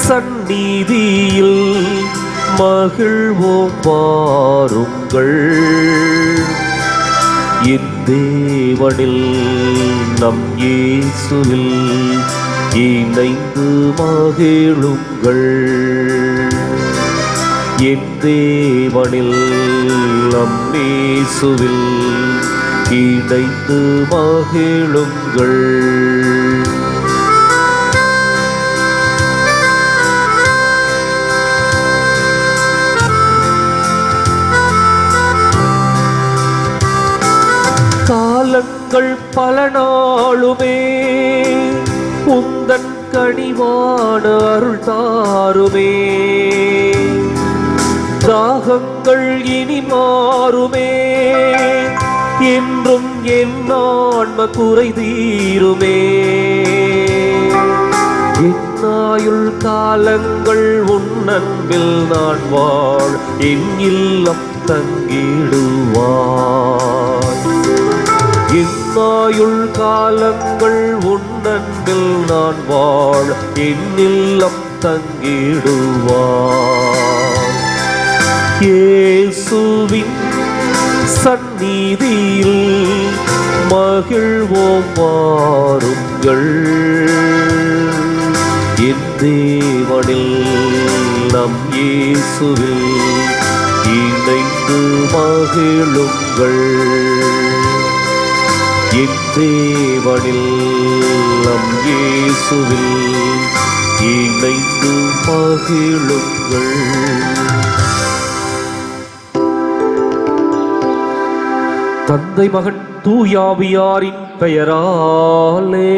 சந்நிதியில் மகிழ்வோம் பாருங்கள். என் தேவனில் நம் இயேசுவில் இணைந்து மகிழுங்கள். என் தேவனில் நம் இயேசுவில் இணைந்து மகிழுங்கள். காலங்கள் பல நாளுமே உந்தன் கனிவான அருள் தாருமே. தாகங்கள் இனி மாறுமே, என்றும் என் ஆன்ம குறை தீருமே. என்னாயுள் காலங்கள் உன் அன்பில் நான் வாழ் என் இல்லம் தங்கிடுவார். என்னாயுள் காலங்கள் உன் அன்பில் நான் வாழ் என் இல்லம் தங்கிடுவார். இயேசுவின் சந்நிதியில் மகிழ்வோம் வாருங்கள். என் தேவனில் நம் இயேசுவில் இணைந்து மகிழுங்கள். என் தேவனில் நம் இயேசுவில் இணைந்து மகிழுங்கள். தந்தை மகன் தூயாவியாரின் பெயராலே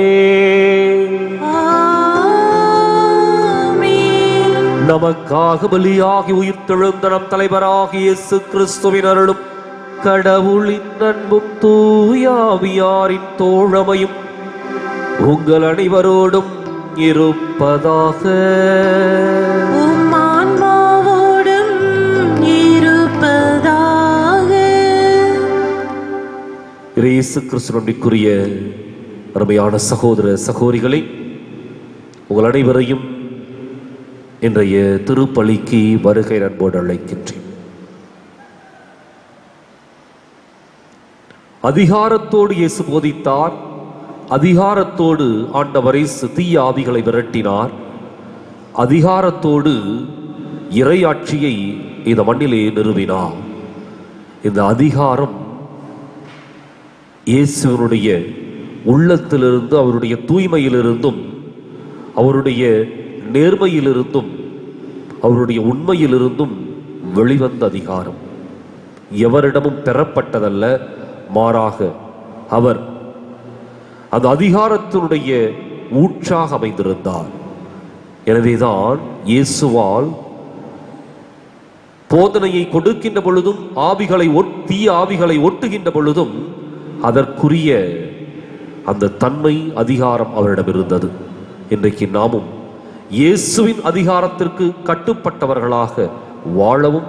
நமக்காக பலியாகி உயிர்த்தெழுந்த நம் தலைவராகிய இயேசு கிறிஸ்துவின் அருளும் கடவுளின் அன்பும் தூயாவியாரின் தோழமையும் உங்கள் அனைவரோடும் இருப்பதாக. இயேசு கிறிஸ்துவிற்குரிய அருமையான சகோதர சகோதரிகளை, உங்கள் அனைவரையும் இன்றைய திருப்பலிக்கு வருகை அன்போடு அழைக்கின்றேன். அதிகாரத்தோடு இயேசு போதித்தார். அதிகாரத்தோடு ஆண்டவர் இயேசு தீய ஆவிகளை விரட்டினார். அதிகாரத்தோடு இறையாட்சியை இந்த மண்ணிலே நிறுவினார். இந்த அதிகாரம் இயேசுவனுடைய உள்ளத்திலிருந்து, அவருடைய தூய்மையிலிருந்தும், அவருடைய நேர்மையிலிருந்தும், அவருடைய உண்மையிலிருந்தும் வெளிவந்த அதிகாரம். எவரிடமும் பெறப்பட்டதல்ல, மாறாக அவர் அந்த அதிகாரத்தினுடைய ஊற்றாக அமைந்திருந்தார். எனவேதான் இயேசுவால் போதனையை கொடுக்கின்ற பொழுதும், தீய ஆவிகளை ஒட்டுகின்ற பொழுதும் அதற்குரிய அந்த தன்மை, அதிகாரம் அவரிடம் இருந்தது. இன்றைக்கு நாமும் இயேசுவின் அதிகாரத்திற்கு கட்டுப்பட்டவர்களாக வாழவும்,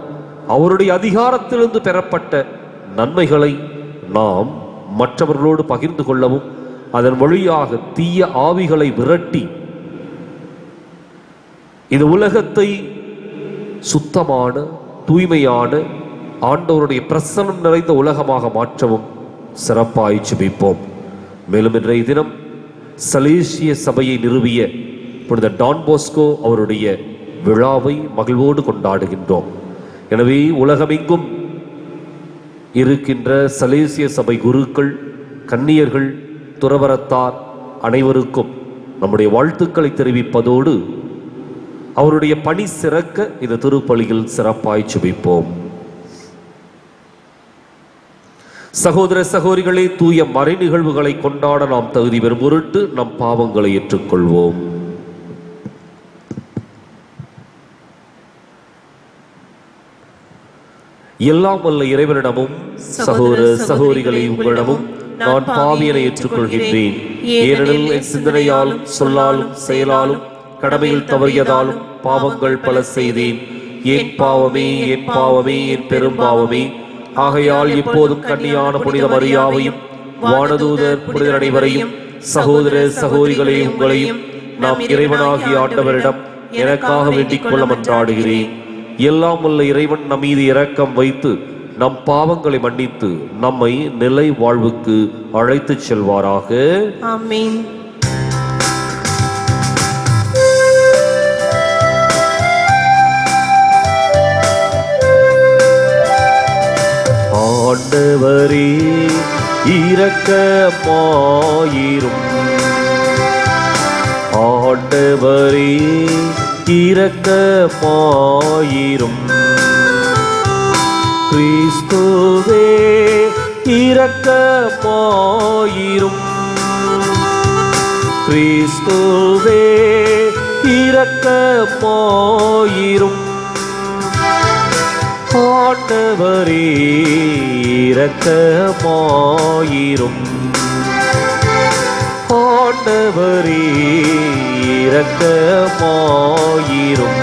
அவருடைய அதிகாரத்திலிருந்து பெறப்பட்ட நன்மைகளை நாம் மற்றவர்களோடு பகிர்ந்து கொள்ளவும், அதன் வழியாக தீய ஆவிகளை விரட்டி இந்த உலகத்தை சுத்தமான, தூய்மையான, ஆண்டவருடைய பிரசன்னம் நிறைந்த உலகமாக மாற்றவும் சிறப்பாய் ஜெபிப்போம். மேலும் இன்றைய தினம் சலேசிய சபையை நிறுவிய புனித டான் போஸ்கோ அவருடைய விழாவை மகிழ்வோடு கொண்டாடுகின்றோம். எனவே உலகமெங்கும் இருக்கின்ற சலேசிய சபை குருக்கள், கன்னியர்கள், துறவரத்தார் அனைவருக்கும் நம்முடைய வாழ்த்துக்களை தெரிவிப்பதோடு அவருடைய பணி சிறக்க இந்த திருப்பலியில் சிறப்பாய் ஜெபிப்போம். சகோதர சகோதரிகளே, தூய மறை நிகழ்வுகளை கொண்டாட நாம் தகுதி பெறும் பொருட்டு நம் பாவங்களை ஏற்றுக்கொள்வோம். எல்லாம் வல்ல இறைவனிடமும் சகோதர சகோதரிகளை உங்களிடமும் நான் பாவியனை ஏற்றுக்கொள்கின்றேன். ஏனெனில் என் சிந்தனையாலும் சொல்லாலும் செயலாலும் கடமையில் தவறியதாலும் பாவங்கள் பல செய்தேன். என் பாவமே என் பாவமே என் பெரும் பாவமே. ஆகையால் எப்போதும் கன்னியான புனித மரியாவையும் வானதூதர் புனிதர் அனைவரையும் சகோதர சகோதரிகளே உங்களையும் நாம் இறைவனாகிய ஆண்டவரிடம் எனக்காக வேண்டிக் கொள்ள மன்றாடுகிறேன். எல்லாம் உள்ள இறைவன் நம் மீது இரக்கம் வைத்து நம் பாவங்களை மன்னித்து நம்மை நிலை வாழ்வுக்கு அழைத்துச் செல்வாராக. ஆமென். ஆண்டவரே இரக்கமாயிரும். ஆண்டவரே இரக்கமாயிரும். கிறிஸ்துவே இரக்கமாயிரும். கிறிஸ்துவே இரக்கமாயிரும். ஆண்டவரே இரக்கமாயிரும். ஆண்டவரே இரக்கமாயிரும்.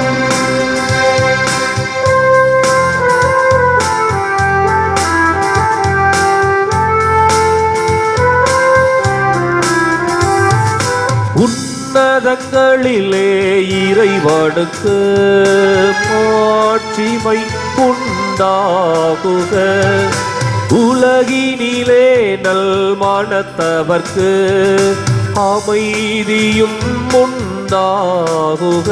உன்னதங்களிலே இறைவனுக்கு மாட்சிமை உண்டாகுக. உலகினிலே நல் மனத்தவர்க்கு அமைதியும் உண்டாகுக.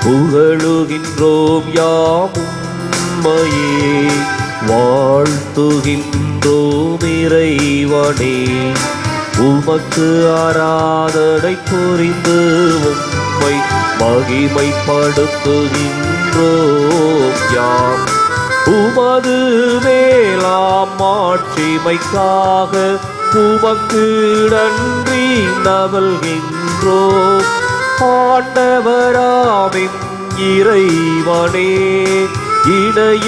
புகழுகின்றோம் யாமும்மையே வாழ்த்துகின்றோம் இறைவனே. உமக்கு ஆராதனை புரிந்து உம்மை மகிமைப்படுத்துகின்றோம் யாம். உமது மேலாம் மாட்சிமைக்காக உமக்கு நன்றி நல்கின்றோம். ஆண்டவராமின் இறைவனே இணையில்லாதவின்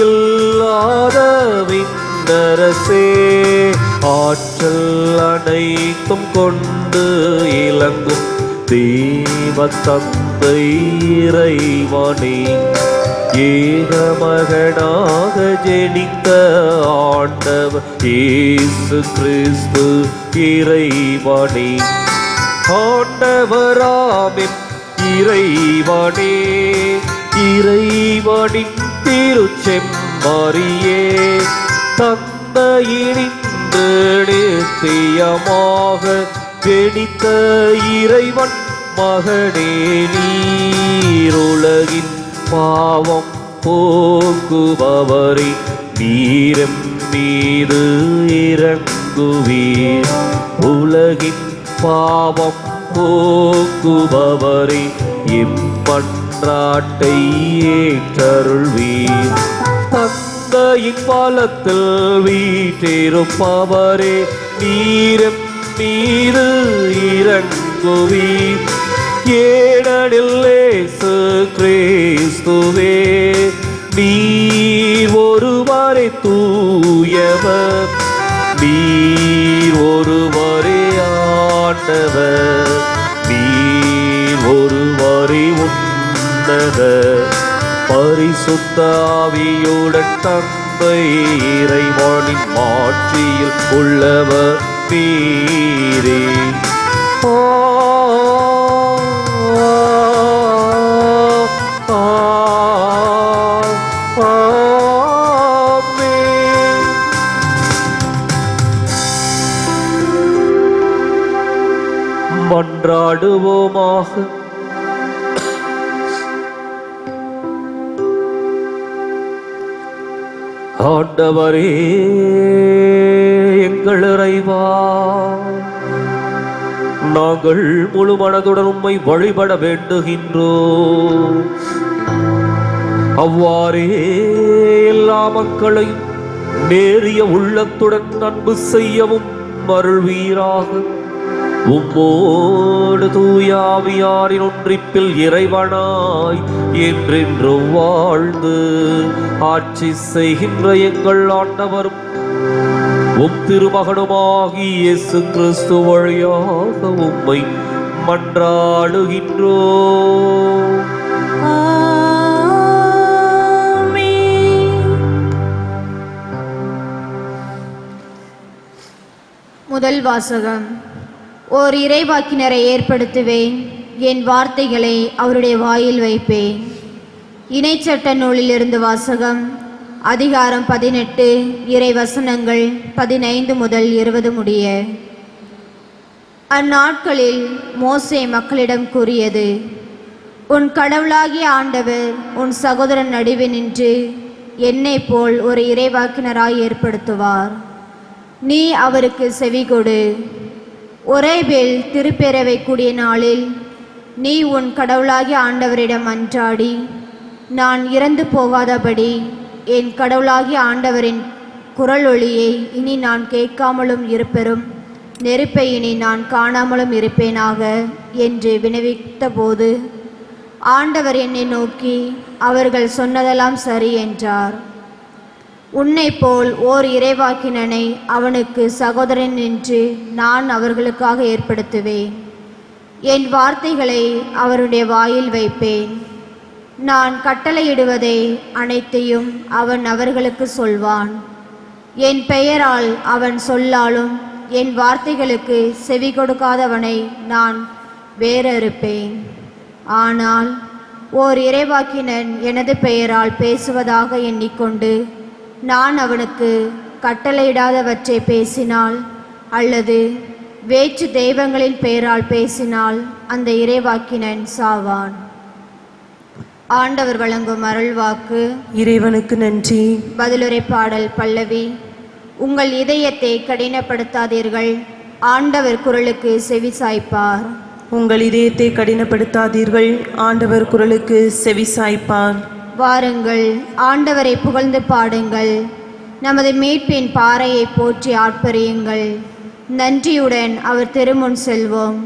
அரசே ஆற்றல் அனைத்தும் கொண்டு இலங்கும் தேவ தந்தை இறைவனே ஏகமகனாக ஜெனித்த ஆண்டவர் இயேசு கிறிஸ்து இறைவனே. ஆண்டவராமின் இறைவனே இறைவனின் திருச்செம்மறியே தந்தையினின்று நித்தியமாக ஜெனித்த இறைவன் மகனே நீருலகின் பாவம் போக்குபவரே நீரம் மீது இறங்குவீர். உலகின் பாவம் போக்குபவரே இம்மன்றாட்டை ஏற்றருள்வீர். தந்தையின் பாலத்தில் வீற்றிருப்பவரே நீரம் மீது இறங்குவீர். ஏனெனில் இயேசு கிறிஸ்துவே நீர் ஒருவரே தூயவர். நீர் ஒருவரே ஆண்டவர். நீர் ஒருவரே உன்னதர். பரிசுத்த ஆவியுடன் தந்தை இறைவனின் மாட்சியில் உள்ளவர் நீரே. மன்றாடுவோமாக. ஆண்டவரே எங்கள் இறைவா நாங்கள் முழு மனதுடன் உம்மை வழிபட வேண்டுகின்றோம். அவ்வாறே எல்லா மக்களையும் நேரிய உள்ளத்துடன் அன்பு செய்யவும் அருள்வீராக. உம்மோடு தூயாவியாரின் ஒன்றிப்பில் இறைவனாய் என்றென்றும் வாழ்ந்து ஆட்சி செய்கின்ற எங்கள் ஆண்டவரும் உம் திருமகனுமாகி இயேசு கிறிஸ்து வழியாக உம்மை மன்றாடுகின்றோம். முதல் வாசகம். ஓர் இறைவாக்கினரை ஏற்படுத்துவேன், என் வார்த்தைகளை அவருடைய வாயில் வைப்பேன். இணைச்சட்ட நூலிலிருந்து வாசகம். அதிகாரம் 18, இறை வசனங்கள் 15 முதல் 20 முடிய. அந்நாட்களில் மோசே மக்களிடம் கூறியது: உன் கடவுளாகிய ஆண்டவர் உன் சகோதரன் நடுவே நின்று என்னை போல் ஒரு இறைவாக்கினராய் ஏற்படுத்துவார். நீ அவருக்கு செவிகொடு. ஒரேபேல் திருப்பேரவை கூடிய நாளில் நீ உன் கடவுளாகிய ஆண்டவரிடம் மன்றாடி, நான் இறந்து போகாதபடி என் கடவுளாகிய ஆண்டவரின் குரல் ஒளியை இனி நான் கேட்காமலும் இருப்பெறும், நெருப்பை இனி நான் காணாமலும் இருப்பேனாக என்று வினவித்த போது ஆண்டவர் என்னை நோக்கி, அவர்கள் சொன்னதெல்லாம் சரி என்றார். உன்னை போல் ஓர் இறைவாக்கினனை அவனுக்கு சகோதரன் என்று நான் அவர்களுக்காக ஏற்படுத்துவேன். என் வார்த்தைகளை அவருடைய வாயில் வைப்பேன். நான் கட்டளையிடுவதை அனைத்தையும் அவன் அவர்களுக்கு சொல்வான். என் பெயரால் அவன் சொல்லாலும் என் வார்த்தைகளுக்கு செவி கொடுக்காதவனை நான் வேறறுப்பேன். ஆனால் ஓர் இறைவாக்கினன் எனது பெயரால் பேசுவதாக எண்ணிக்கொண்டு நான் அவனுக்கு கட்டளையிடாதவற்றை பேசினால் அல்லது வேற்று தெய்வங்களின் பெயரால் பேசினால் அந்த இறைவாக்கினன் சாவான். ஆண்டவர் வழங்கும் அருள்வாக்கு. இறைவனுக்கு நன்றி. பதிலுரை பாடல் பல்லவி. உங்கள் இதயத்தை கடினப்படுத்தாதீர்கள், ஆண்டவர் குரலுக்கு செவி சாய்ப்பார். உங்கள் இதயத்தை கடினப்படுத்தாதீர்கள், ஆண்டவர் குரலுக்கு செவி சாய்ப்பார். வாருங்கள், ஆண்டவரை புகழ்ந்து பாடுங்கள், நமது மீட்பின் பாறையை போற்றி ஆர்ப்பரியுங்கள். நன்றியுடன் அவர் திருமுன் செல்வோம்,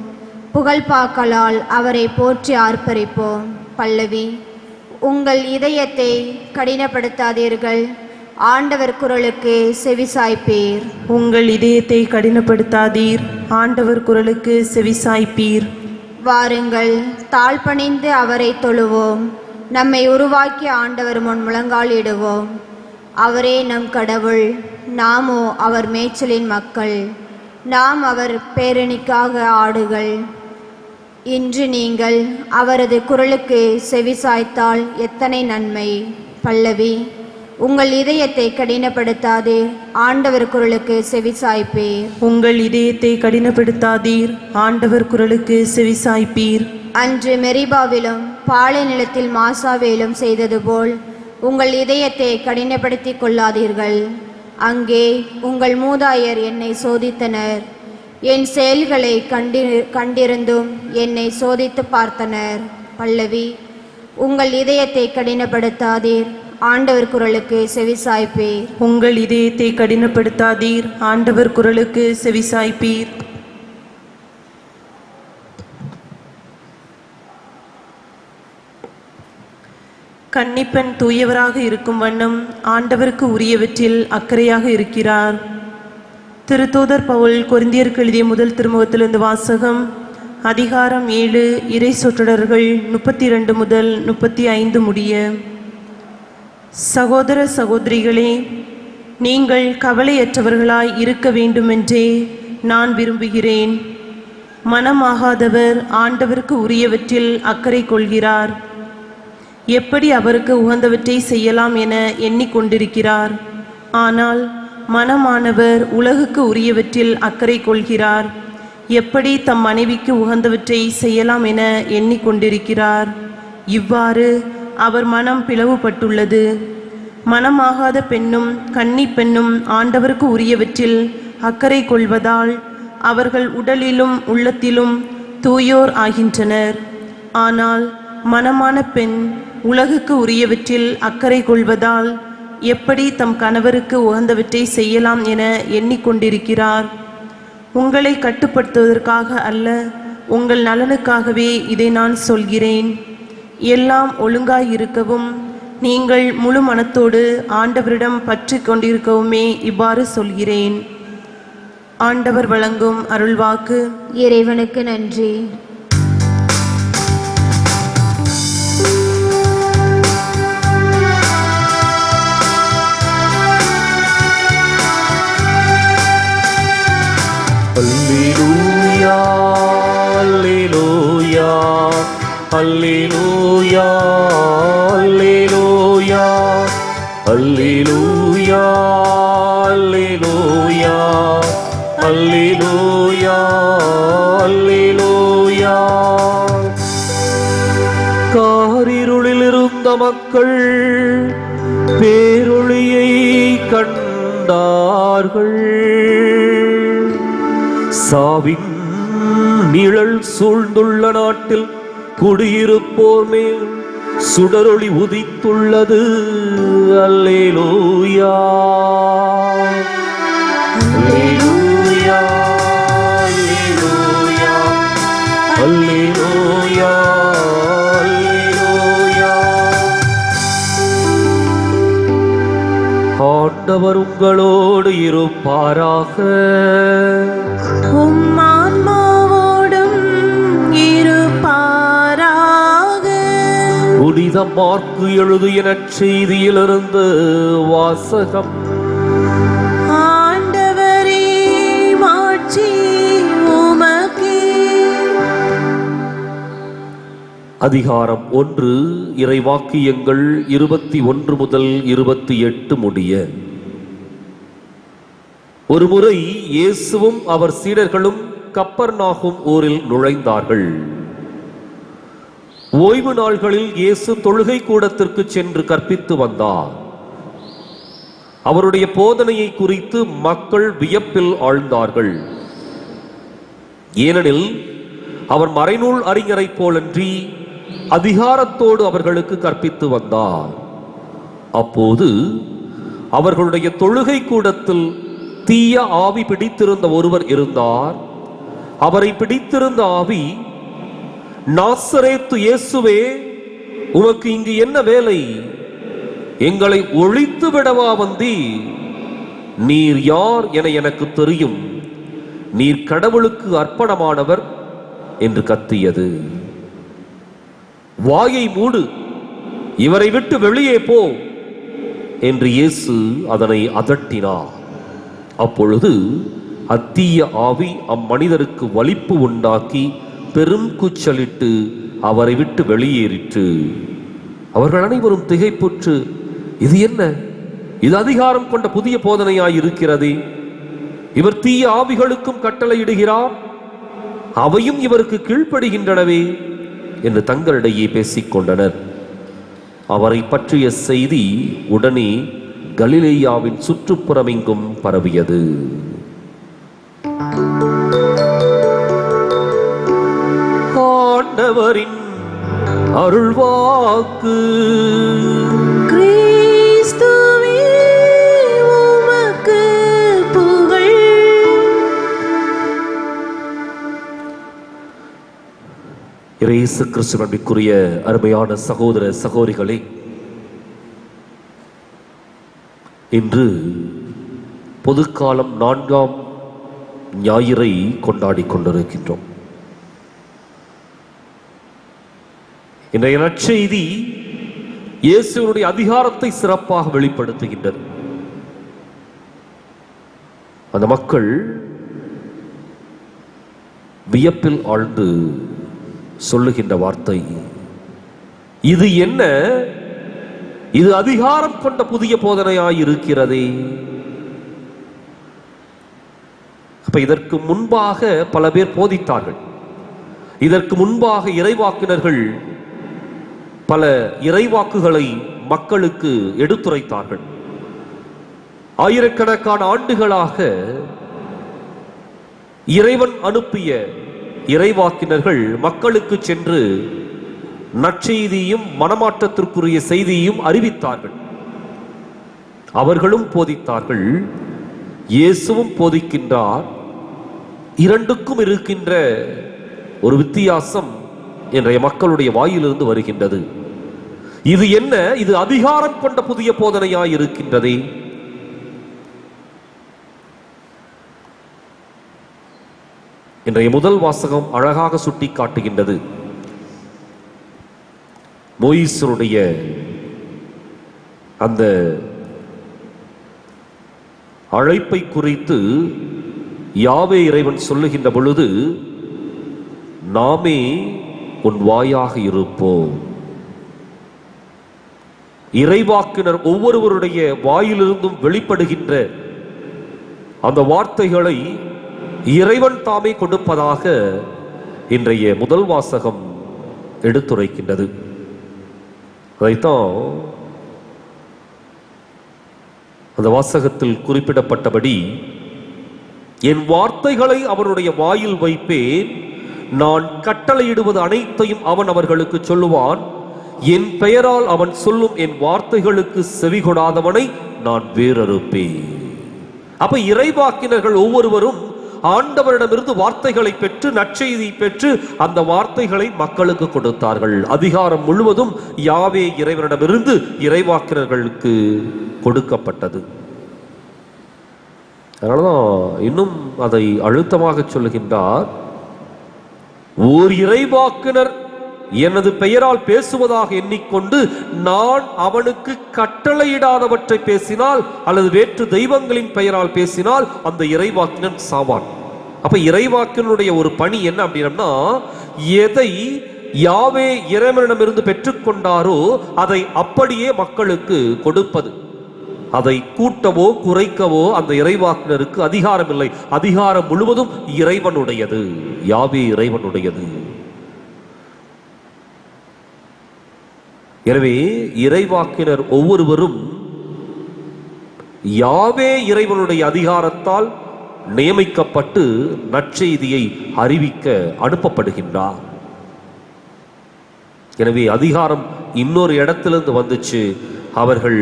புகழ்பாக்களால் அவரை போற்றி ஆர்ப்பரிப்போம். பல்லவி. உங்கள் இதயத்தை கடினப்படுத்தாதீர்கள், ஆண்டவர் குரலுக்கு செவிசாய்ப்பீர். உங்கள் இதயத்தை கடினப்படுத்தாதீர், ஆண்டவர் குரலுக்கு செவிசாய்ப்பீர். வாருங்கள், தாழ்பணிந்து அவரை தொழுவோம், நம்மை உருவாக்கிய ஆண்டவர் முன் முழங்கால் இடுவோம். அவரே நம் கடவுள், நாமோ அவர் மேய்ச்சலின் மக்கள், நாம் அவர் பேரணிக்காக ஆடுகள். இன்று நீங்கள் அவரது குரலுக்கு செவிசாய்த்தால் எத்தனை நன்மை. பல்லவி. உங்கள் இதயத்தை கடினப்படுத்தாதீர், ஆண்டவர் குரலுக்கு செவிசாய்ப்பீர். உங்கள் இதயத்தை கடினப்படுத்தாதீர், ஆண்டவர் குரலுக்கு செவிசாய்ப்பீர். அன்று மெரிபாவிலும் பாலை நிலத்தில் மாசாவிலும் செய்தது போல் உங்கள் இதயத்தை கடினப்படுத்திக் கொள்ளாதீர்கள். அங்கே உங்கள் மூதாயர் என்னை சோதித்தனர், என் செயல்களை கண்டிருந்தும் என்னை சோதித்து பார்த்தனர். பல்லவி. உங்கள் இதயத்தை கடினப்படுத்தாதீர், ஆண்டவர் குரலுக்கு செவிசாய்ப்பீர். உங்கள் இதயத்தை கடினப்படுத்தாதீர், ஆண்டவர் குரலுக்கு செவிசாய்ப்பீர். கன்னிப்பெண் தூயவராக இருக்கும் வண்ணம் ஆண்டவருக்கு உரியவற்றில் அக்கறையாக இருக்கிறார். திருத்தூதர் பவுல் கொரிந்தியருக்கு எழுதிய முதல் திருமுகத்திலிருந்து வாசகம். அதிகாரம் 7, இறை சொற்றொடர்கள் 32 முதல் 35 முடிய. சகோதர சகோதரிகளே, நீங்கள் கவலையற்றவர்களாய் இருக்க வேண்டுமென்றே நான் விரும்புகிறேன். மனமாகாதவர் ஆண்டவருக்கு உரியவற்றில் அக்கறை கொள்கிறார். எப்படி அவருக்கு உகந்தவற்றை செய்யலாம் என எண்ணிக்கொண்டிருக்கிறார். ஆனால் மனமானவர் உலகுக்கு உரியவற்றில் அக்கறை கொள்கிறார். எப்படி தம் மனைவிக்கு உகந்தவற்றை செய்யலாம் என எண்ணிக்கொண்டிருக்கிறார். இவ்வாறு அவர் மனம் பிளவுபட்டுள்ளது. மனமாகாத பெண்ணும் கன்னி பெண்ணும் ஆண்டவருக்கு உரியவற்றில் அக்கறை கொள்வதால் அவர்கள் உடலிலும் உள்ளத்திலும் தூயோர் ஆகின்றனர். ஆனால் மனமான பெண் உலகுக்கு உரியவற்றில் அக்கறை கொள்வதால் எப்படி தம் கணவருக்கு உகந்தவற்றை செய்யலாம் என எண்ணிக்கொண்டிருக்கிறார். உங்களை கட்டுப்படுத்துவதற்காக அல்ல, உங்கள் நலனுக்காகவே இதை நான் சொல்கிறேன். எல்லாம் ஒழுங்காயிருக்கவும் நீங்கள் முழு மனத்தோடு ஆண்டவரிடம் பற்றி கொண்டிருக்கவுமே இவ்வாறு சொல்கிறேன். ஆண்டவர் வழங்கும் அருள்வாக்கு. இறைவனுக்கு நன்றி. அல்லேலூயா அல்லேலூயா அல்லேலூயா அல்லேலூயா அல்லேலூயா அல்லேலூயா அல்லேலூயா அல்லேலூயா. காரிருளில் இருந்த மக்கள் பேரொளியை கண்டார்கள். சாவின் நிழல் சூழ்ந்துள்ள நாட்டில் குடியிருப்போர் மேல் சுடரொளி உதித்துள்ளது. அல்லேலூயா அல்லேலூயா அல்லேலூயா அல்லேலூயா அல்லேலூயா. ஆண்டவர் உங்களோடு இருப்பாராக. உம் ஆன்மாவோடும் இருப்பாராக. புனித மாற்கு எழுதிய நற்செய்தியிலிருந்து வாசகம். ஆண்டவரே, மாட்சி உமக்கே. அதிகாரம் 1, இறைவாக்கியங்கள் 21 முதல் 28 முடிய. ஒருமுறை இயேசுவும் அவர் சீடர்களும் கப்பர்நாகும் ஊரில் நுழைந்தார்கள். ஓய்வு நாள்களில் இயேசு தொழுகை கூடத்திற்கு சென்று கற்பித்து வந்தார். அவருடைய போதனையை குறித்து மக்கள் வியப்பில் ஆழ்ந்தார்கள். ஏனெனில் அவர் மறைநூல் அறிஞரை போலன்றி அதிகாரத்தோடு அவர்களுக்கு கற்பித்து வந்தார். அப்போது அவர்களுடைய தொழுகை கூடத்தில் தீய ஆவி பிடித்திருந்த ஒருவர் இருந்தார். அவரை பிடித்திருந்த ஆவி, நாசரேத்து இயேசுவே, உமக்கு இங்கு என்ன வேலை? எங்களை ஒழித்து விடவா வந்தீர்? நீர் யார் என எனக்கு தெரியும். நீர் கடவுளுக்கு அர்ப்பணமானவர் என்று கத்தியது. வாயை மூடு, இவரை விட்டு வெளியே போ என்று இயேசு அதனை அதட்டினார். அப்பொழுது அத்தீய ஆவி அம்மனிதருக்கு வலிப்பு உண்டாக்கி பெரும் கூச்சலிட்டு அவரை விட்டு வெளியேறிற்று. அவர்கள் அனைவரும் திகைப்புற்று, இது என்ன? இது அதிகாரம் கொண்ட புதிய போதனையாய் இருக்கிறதே. இவர் தீய ஆவிகளுக்கும் கட்டளையிடுகிறார், அவையும் இவருக்கு கீழ்ப்படுகின்றனவே என்று தங்களிடையே பேசிக் கொண்டனர். அவரை பற்றிய செய்தி உடனே கலிலேயாவின் சுற்றுப்புறமெங்கும் பரவியது. ஆண்டவரின் அருள்வாக்கு. கிறிஸ்துவே, உமக்கு புகழ். இயேசு கிறிஸ்துவிற்குரிய அருமையான சகோதர சகோதரிகளே, இன்று பொதுக்காலம் 4ஆம் ஞாயிறை கொண்டாடி கொண்டிருக்கின்றோம். இன்றைய நற்செய்தி இயேசுவினுடைய அதிகாரத்தை சிறப்பாக வெளிப்படுத்துகின்றது. அந்த மக்கள் வியப்பில் ஆழ்ந்து சொல்லுகின்ற வார்த்தை, இது என்ன? இது அதிகாரம் கொண்ட புதிய போதனையாய் இருக்கிறதே. அப்ப இதற்கு முன்பாக பல பேர் போதித்தார்கள். இதற்கு முன்பாக இறைவாக்கினர்கள் பல இறைவாக்குகளை மக்களுக்கு எடுத்துரைத்தார்கள். ஆயிரக்கணக்கான ஆண்டுகளாக இறைவன் அனுப்பிய இறைவாக்கினர்கள் மக்களுக்கு சென்று நற்செய்தியும் மனமாற்றத்திற்குரிய செய்தியும் அறிவித்தார்கள். அவர்களும் போதித்தார்கள், இயேசுவும் போதிக்கின்றார். இரண்டுக்கும் இருக்கின்ற ஒரு வித்தியாசம் இன்றைய மக்களுடைய வாயிலிருந்து வருகின்றது. இது என்ன? இது அதிகாரம் கொண்ட புதிய போதனையாய் இருக்கின்றதே. இன்றைய முதல் வாசகம் அழகாக சுட்டி காட்டுகின்றது. மோயிசனுடைய அந்த அழைப்பை குறித்து யாவே இறைவன் சொல்லுகின்ற பொழுது, நாமே உன் வாயாக இருப்போம். இறைவாக்கினர் ஒவ்வொருவருடைய வாயிலிருந்தும் வெளிப்படுகின்ற அந்த வார்த்தைகளை இறைவன் தாமே கொடுப்பதாக இன்றைய முதல் வாசகம் எடுத்துரைக்கின்றது. அதைத்தான் அந்த வாசகத்தில் குறிப்பிடப்பட்டபடி, என் வார்த்தைகளை அவருடைய வாயில் வைப்பேன், நான் கட்டளையிடுவது அனைத்தையும் அவன் அவர்களுக்கு சொல்லுவான், என் பெயரால் அவன் சொல்லும் என் வார்த்தைகளுக்கு செவி கொடாதவனை நான் வேறறுப்பேன். அப்ப இறைவாக்கினர்கள் ஒவ்வொருவரும் ஆண்டவரிடமிருந்து வார்த்தைகளை பெற்று, நற்செய்தி பெற்று அந்த வார்த்தைகளை மக்களுக்கு கொடுத்தார்கள். அதிகாரம் முழுவதும் யாவே இறைவனிடமிருந்து இறைவாக்கினர்களுக்கு கொடுக்கப்பட்டது. அதனாலதான் இன்னும் அதை அழுத்தமாக சொல்லுகின்றார், ஓர் இறைவாக்கினர் எனது பெயரால் பேசுவதாக எண்ணிக்கொண்டு நான் அவனுக்கு கட்டளையிடாதவற்றை பேசினால் அல்லது வேற்று தெய்வங்களின் பெயரால் பேசினால் அந்த இறைவாக்கினன் சாவான். அப்ப இறைவாக்கினுடைய ஒரு பணி என்ன அப்படின்னா, எதை யாவே இறைவனிடமிருந்து பெற்றுக்கொண்டாரோ அதை அப்படியே மக்களுக்கு கொடுப்பது. அதை கூட்டவோ குறைக்கவோ அந்த இறைவாக்கினருக்கு அதிகாரம் இல்லை. அதிகாரம் முழுவதும் இறைவனுடையது, யாவே இறைவனுடையது. எனவே இறைவாக்கினர் ஒவ்வொருவரும் யாவே இறைவனுடைய அதிகாரத்தால் நியமிக்கப்பட்டு நற்செய்தியை அறிவிக்க அனுப்பப்படுகின்றார். எனவே அதிகாரம் இன்னொரு இடத்திலிருந்து வந்துச்சு. அவர்கள்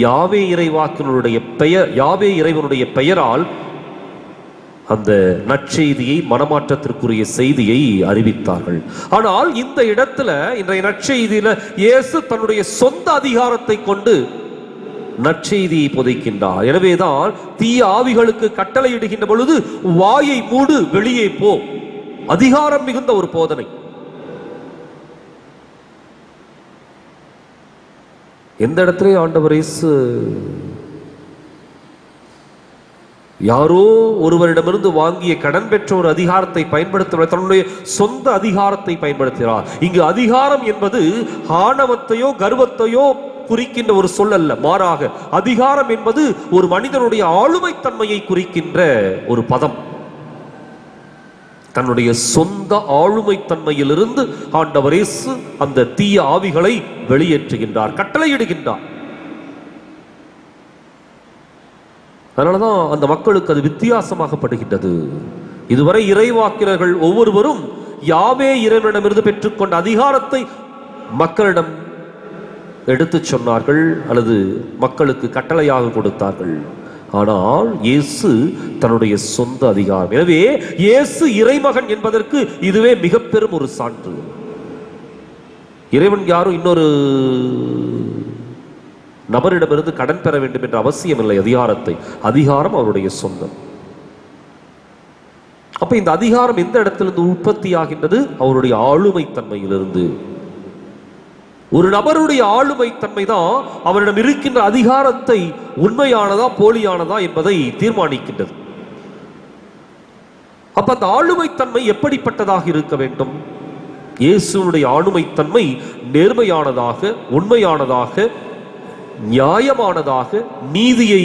யாவே இறைவாக்கினருடைய பெயர், யாவே இறைவனுடைய பெயரால் அந்த நற்செய்தியை, மனமாற்றத்திற்குரிய செய்தியை அறிவித்தார்கள். ஆனால் இந்த இடத்துல இன்றைய நற்செய்தியில இயேசு தன்னுடைய சொந்த அதிகாரத்தை கொண்டு நற்செய்தியை புதைக்கின்றார். எனவேதான் தீய ஆவிகளுக்கு கட்டளையிடுகின்ற பொழுது வாயை மூடு, வெளியே போ, அதிகாரம் மிகுந்த ஒரு போதனை. எந்த இடத்துல ஆண்டவர் இயேசு யாரோ ஒருவரிடமிருந்து வாங்கிய கடன் பெற்ற ஒரு அதிகாரத்தை பயன்படுத்த தன்னுடைய சொந்த அதிகாரத்தை பயன்படுத்துகிறார். இங்கு அதிகாரம் என்பது ஆணவத்தையோ கர்வத்தையோ குறிக்கின்ற ஒரு சொல் அல்ல. மாறாக அதிகாரம் என்பது ஒரு மனிதனுடைய ஆளுமை தன்மையை குறிக்கின்ற ஒரு பதம். தன்னுடைய சொந்த ஆளுமை தன்மையிலிருந்து ஆண்டவர் இயேசு அந்த தீய ஆவிகளை வெளியேற்றுகின்றார், கட்டளையிடுகின்றார். அதனாலதான் அந்த மக்களுக்கு அது வித்தியாசமாகப்படுகின்றது. இதுவரை இறைவாக்கினர்கள் ஒவ்வொருவரும் யாவே இறைவனிடமிருந்து பெற்றுக்கொண்ட அதிகாரத்தை மக்களிடம் எடுத்து சொன்னார்கள் அல்லது மக்களுக்கு கட்டளையாக கொடுத்தார்கள். ஆனால் இயேசு தன்னுடைய சொந்த அதிகாரம். எனவே இயேசு இறைமகன் என்பதற்கு இதுவே மிக பெரும் ஒரு சான்று. இறைவன் யாரும் இன்னொரு நபரிடமிருந்து கடன் பெற வேண்டும் என்ற அவசியம் இல்லை. அதிகாரம் அவருடைய சொந்தம். அப்ப இந்த அதிகாரம் எந்த இடத்திலிருந்து உற்பத்தி ஆகின்றது? அவருடைய ஆளுமை தன்மையிலிருந்து. ஒரு நபருடைய ஆளுமை தன்மை தான் அவரிடம் இருக்கின்ற அதிகாரத்தை உண்மையானதா போலியானதா என்பதை தீர்மானிக்கின்றது. அப்ப அந்த ஆளுமை தன்மை எப்படிப்பட்டதாக இருக்க வேண்டும்? இயேசுனுடைய ஆளுமை தன்மை நேர்மையானதாக, உண்மையானதாக, நியாயமானதாக, நீதியை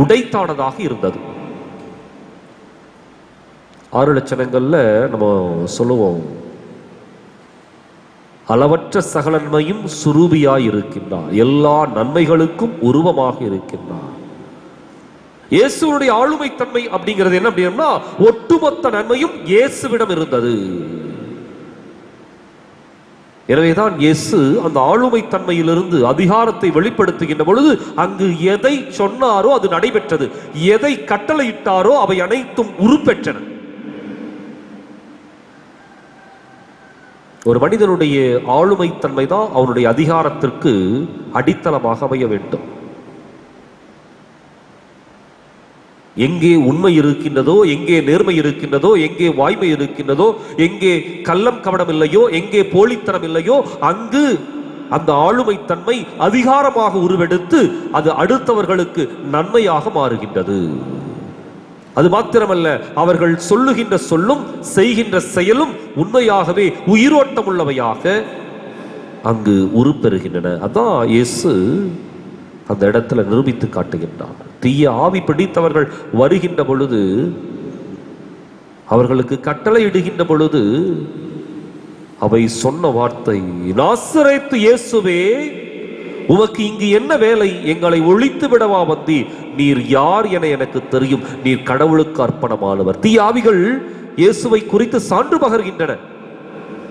உடைத்தானதாக இருந்தது. 6 லட்சணங்கள்ல நம்ம சொல்லுவோம், அளவற்ற சகல நன்மையும் சுரூபியாய் இருக்கின்றார், எல்லா நன்மைகளுக்கும் உருவமாக இருக்கின்றார். இயேசுடைய ஆளுமை தன்மை அப்படிங்கிறது என்ன அப்படின்னா, ஒட்டுமொத்த நன்மையும் இயேசுவிடம் இருந்தது. எனவேதான் இயேசு அந்த ஆளுமை தன்மையிலிருந்து அதிகாரத்தை வெளிப்படுத்துகின்ற பொழுது அங்கு எதை சொன்னாரோ அது நடைபெற்றது, எதை கட்டளையிட்டாரோ அவை அனைத்தும் உருப்பெற்றன. ஒரு மனிதனுடைய ஆளுமை தன்மை தான் அவனுடைய அதிகாரத்திற்கு அடித்தளமாக அமைய வேண்டும். எங்கே உண்மை இருக்கின்றதோ, எங்கே நேர்மை இருக்கின்றதோ, எங்கே வாய்மை இருக்கின்றதோ, எங்கே கள்ளம் கவனம் இல்லையோ, எங்கே போலித்தனம் இல்லையோ, அங்கு அந்த ஆளுமை தன்மை அதிகாரமாக உருவெடுத்து அது அடுத்தவர்களுக்கு நன்மையாக மாறுகின்றது. அது மாத்திரமல்ல, அவர்கள் சொல்லுகின்ற சொல்லும் செய்கின்ற செயலும் உண்மையாகவே உயிரோட்டம் உள்ளவையாக அங்கு உருப்பெறுகின்றன. அதான் இயேசு அந்த இடத்துல நிரூபித்து காட்டுகின்றார். தீய ஆவி பிடித்தவர்கள் வருகின்ற பொழுது, அவர்களுக்கு கட்டளை இடுகின்ற பொழுது அவை சொன்ன வார்த்தை, நாசரேத்து இயேசுவே, உமக்கு இங்கு என்ன வேலை? எங்களை ஒழித்து விடவா வந்தி? நீர் யார் என எனக்கு தெரியும். நீர் கடவுளுக்கு அர்ப்பணமானவர். தீய ஆவிகள் இயேசுவை குறித்து சான்று பகர்கின்றன.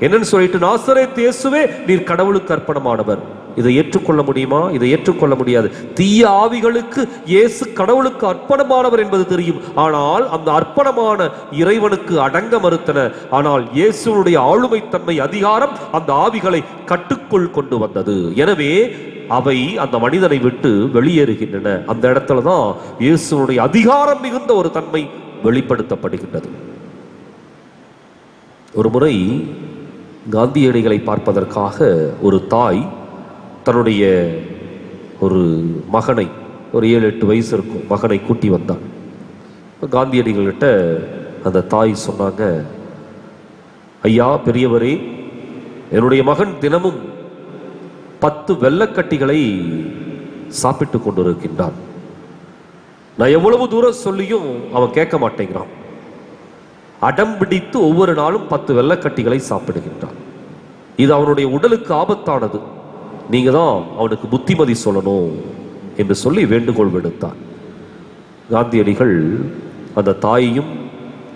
என்னன்னு சொல்லிட்டு, நாசரேத்து இயேசுவே, நீர் கடவுளுக்கு அர்ப்பணமானவர். இதை ஏற்றுக்கொள்ள முடியுமா? இதை ஏற்றுக்கொள்ள முடியாது. தீய ஆவிகளுக்கு இயேசு கடவுளுக்கு அர்ப்பணமானவர் என்பது தெரியும். ஆனால் அந்த அர்ப்பணமான இறைவனுக்கு அடங்க மறுத்தன. ஆனால் இயேசுடைய ஆளுமை தன்மை, அதிகாரம் அந்த ஆவிகளை கட்டுக்குள் கொண்டு வந்தது. எனவே அவை அந்த மனிதனை விட்டு வெளியேறுகின்றன. அந்த இடத்துல தான் இயேசுடைய அதிகாரம் மிகுந்த ஒரு தன்மை வெளிப்படுத்தப்படுகின்றது. ஒரு முறை காந்தியடிகளை பார்ப்பதற்காக ஒரு தாய் தன்னுடைய ஒரு மகனை, ஒரு 7-8 வயசு இருக்கும் மகனை கூட்டி வந்தார். காந்தியடிகள்கிட்ட அந்த தாய் சொன்னாங்க, ஐயா பெரியவரே, என்னுடைய மகன் தினமும் 10 வெள்ளக்கட்டிகளை சாப்பிட்டு கொண்டிருக்கின்றான். நான் எவ்வளவு தூரம் சொல்லியும் அவன் கேட்க மாட்டேங்கிறான். அடம் பிடித்து ஒவ்வொரு நாளும் 10 வெள்ளக்கட்டிகளை சாப்பிடுகின்றான். இது அவனுடைய உடலுக்கு ஆபத்தானது. நீங்க தான் அவனுக்கு புத்திமதி சொல்லணும் என்று சொல்லி வேண்டுகோள் விடுத்தார். காந்தியடிகள் அந்த தாயையும்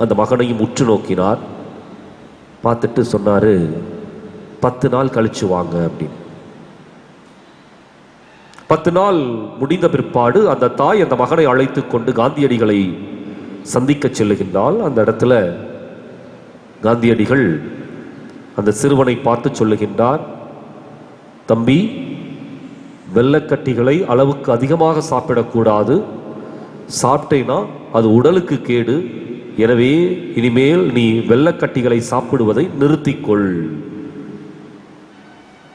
அந்த மகனையும் உற்று நோக்கினார். பார்த்துட்டு சொன்னாரு, 10 நாள் கழிச்சு வாங்க அப்படின்னு. 10 நாள் முடிந்த பிற்பாடு அந்த தாய் அந்த மகனை அழைத்து கொண்டு காந்தியடிகளை சந்திக்க செல்லுகின்றால், அந்த இடத்துல காந்தியடிகள் அந்த சிறுவனை பார்த்து சொல்லுகின்றார், தம்பி, வெள்ளக்கட்டிகளை அளவுக்கு அதிகமாக சாப்பிடக்கூடாது. சாப்பிட்டேனா அது உடலுக்கு கேடு. எனவே இனிமேல் நீ வெள்ளக்கட்டிகளை சாப்பிடுவதை நிறுத்திக்கொள்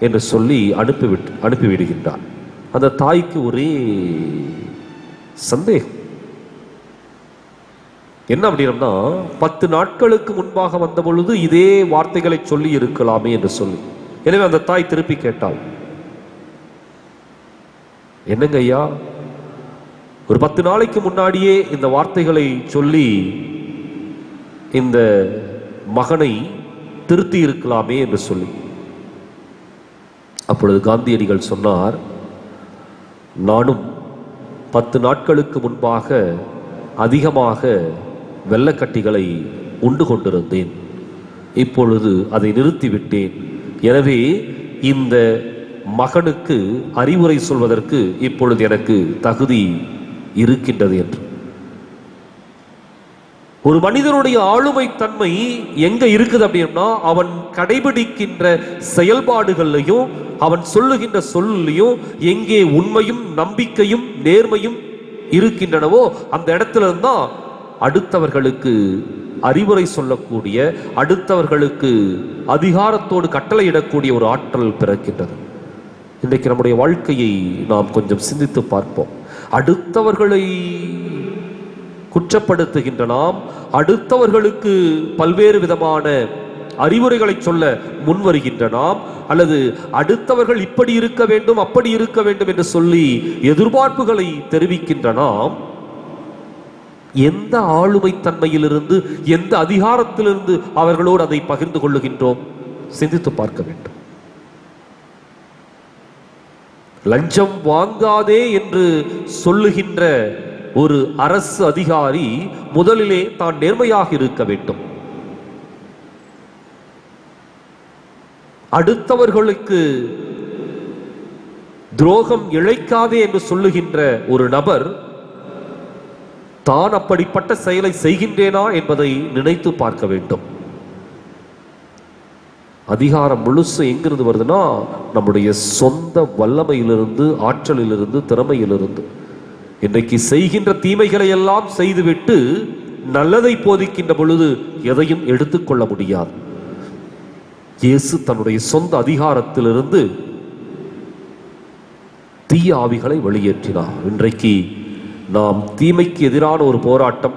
என்று சொல்லி அனுப்பிவிடுகின்றார். அந்த தாய்க்கு ஒரே சந்தேகம். என்ன அப்படின்னா, 10 நாட்களுக்கு முன்பாக வந்த பொழுது இதே வார்த்தைகளை சொல்லி இருக்கலாமே என்று சொல்லி. எனவே அந்த தாய் திருப்பி கேட்டாள், என்னங்க ஐயா, ஒரு 10 நாளைக்கு முன்னாடியே இந்த வார்த்தைகளை சொல்லி இந்த மகனை திருத்தி இருக்கலாமே என்று சொல்லி. அப்பொழுது காந்தியடிகள் சொன்னார், நானும் 10 நாட்களுக்கு முன்பாக அதிகமாக வெள்ளக்கட்டிகளை உண்டு கொண்டிருந்தேன். இப்பொழுது அதை நிறுத்திவிட்டேன். எனவே இந்த மகனுக்கு அறிவுரை சொல்வதற்கு இப்பொழுது எனக்கு தகுதி இருக்கின்றது என்று. ஒரு மனிதனுடைய ஆளுமை தன்மை எங்க இருக்குது அப்படின்னா, அவன் கடைபிடிக்கின்ற செயல்பாடுகள்லையும் அவன் சொல்லுகின்ற சொல்லையும் எங்கே உண்மையும் நம்பிக்கையும் நேர்மையும் இருக்கின்றனவோ அந்த இடத்துல இருந்தால் அடுத்தவர்களுக்கு அறிவுரை சொல்லக்கூடிய, அடுத்தவர்களுக்கு அதிகாரத்தோடு கட்டளையிடக்கூடிய ஒரு ஆற்றல் பிறக்கின்றது. இன்றைக்கு நம்முடைய வாழ்க்கையை நாம் கொஞ்சம் சிந்தித்து பார்ப்போம். அடுத்தவர்களை குற்றப்படுத்துகின்ற நாம், அடுத்தவர்களுக்கு பல்வேறு விதமான அறிவுரைகளை சொல்ல முன்வருகின்ற நாம், அல்லது அடுத்தவர்கள் இப்படி இருக்க வேண்டும் அப்படி இருக்க வேண்டும் என்று சொல்லி எதிர்பார்ப்புகளை தெரிவிக்கின்ற நாம், எந்த ஆளுமை தன்மையிலிருந்து, எந்த அதிகாரத்திலிருந்து அவர்களோடு அதை பகிர்ந்து கொள்ளுகின்றோம்? சிந்தித்து பார்க்க வேண்டும். லஞ்சம் வாங்காதே என்று சொல்லுகின்ற ஒரு அரசு அதிகாரி முதலிலே தான் நேர்மையாக இருக்க வேண்டும். அடுத்தவர்களுக்கு துரோகம் இழைக்காதே என்று சொல்லுகின்ற ஒரு நபர் தான் அப்படிப்பட்ட செயலை செய்கின்றேனா என்பதை நினைத்து பார்க்க வேண்டும். அதிகாரம் முழுசு எங்கிருந்து வருதுன்னா நம்முடைய சொந்த வல்லமையிலிருந்து, ஆற்றலிலிருந்து, திறமையிலிருந்து. இன்றைக்கு செய்கின்ற தீமைகளை எல்லாம் செய்துவிட்டு நல்லதை போதிக்கின்ற பொழுது எதையும் எடுத்துக்கொள்ள முடியாது. இயேசு தன்னுடைய சொந்த அதிகாரத்திலிருந்து தீய ஆவிகளை வெளியேற்றினார். இன்றைக்கு நாம் தீமைக்கு எதிரான ஒரு போராட்டம்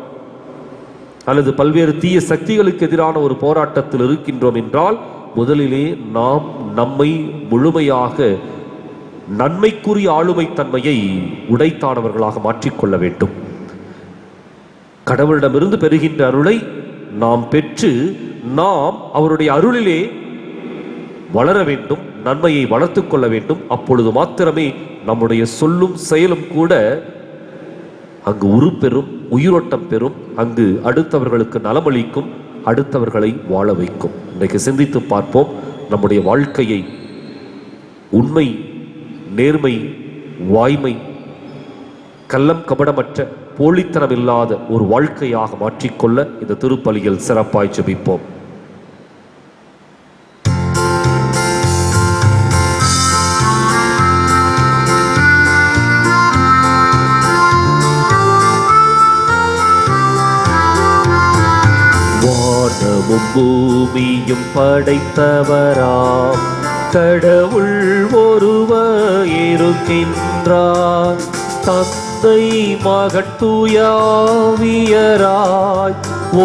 அல்லது பல்வேறு தீய சக்திகளுக்கு எதிரான ஒரு போராட்டத்தில் இருக்கின்றோம் என்றால் முதலிலே நாம் நம்மை முழுமையாக நன்மைக்குரிய ஆளுமை தன்மையை உடைத்தானவர்களாக மாற்றிக்கொள்ள வேண்டும். கடவுளிடமிருந்து பெறுகின்ற அருளை நாம் பெற்று நாம் அவருடைய அருளிலே வளர வேண்டும், நன்மையை வளர்த்து கொள்ள வேண்டும். அப்பொழுது மாத்திரமே நம்முடைய சொல்லும் செயலும் கூட அங்கு உருப்பெறும், உயிரோட்டம் பெறும், அங்கு அடுத்தவர்களுக்கு நலமளிக்கும், அடுத்தவர்களை வாழ வைக்கும். இன்றைக்கு சிந்தித்து பார்ப்போம். நம்முடைய வாழ்க்கையை உண்மை, நேர்மை, வாய்மை, கள்ளம் கபடமற்ற, போலித்தனம் இல்லாத ஒரு வாழ்க்கையாக மாற்றிக்கொள்ள இந்த திருப்பலியில் சிறப்பாய் ஜெபிப்போம். வானமும் பூமியும் படைத்தவராம் கடவுள் ஒருவர் இருக்கின்றார். தந்தை மகன் தூயாவியராய்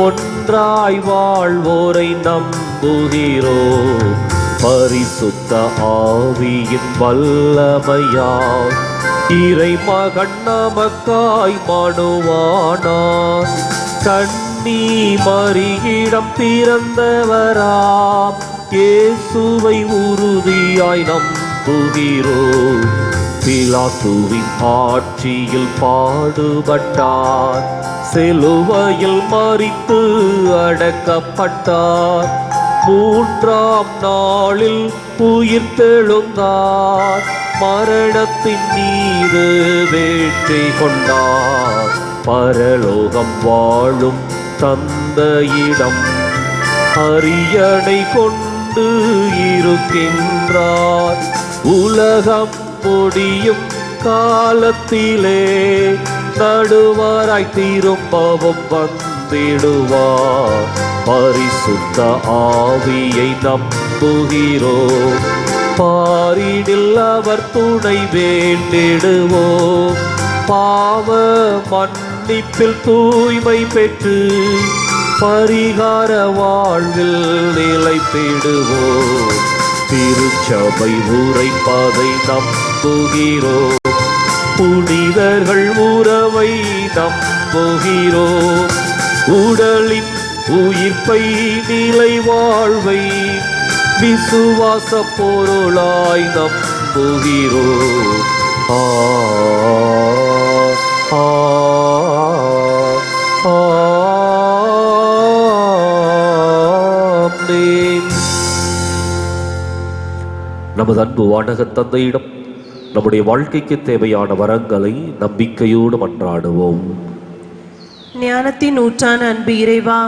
ஒன்றாய் வாழ்வோரை நம்புகிறோம். பரிசுத்த ஆவியின் வல்லமையால் இறை மகன் நமக்காய் மனுவானார். கன்னி மரியிடம் பிறந்தவராம் இயேசுவை உறுதியாய் நம்புகிறோம். பிலாத்துவின் ஆட்சியில் பாடுபட்டார், சிலுவையில் மரித்து அடக்கப்பட்டார். மூன்றாம் நாளில் உயிர்த்தெழுந்தார், மரணத்தின் மீது வெற்றி கொண்டார். பரலோகம் வாழும் தந்தையிடம் அரியணை கொண்டு இருக்கின்றார். உலகம் முடியும் காலத்திலே நடுவராய் திரும்பவும் வந்திடுவார். பரிசுத்த ஆவியை நம்புகிறோம், பாரினில் அவர் துணை வேண்டிடுவோம். பாவ மன்னிப்பில் தூய்மை பெற்று பரிகார வாழ்வில் நிலைத்திடுவோம். திருச்சபை உரைப்பதை நம்புகிறோம், புனிதர்கள் உறவை நம்புகிறோம். உடலின் உயிர்ப்பை நிலை வாழ்வை விசுவாச பொருளாய் நம்புகிறோம். நமது அன்பு வானக தந்தையிடம் நம்முடைய வாழ்க்கைக்கு தேவையான வரங்களை நம்பிக்கையோடு மன்றாடுவோம். ஞானத்தின் ஊற்றான அன்பு இறைவா,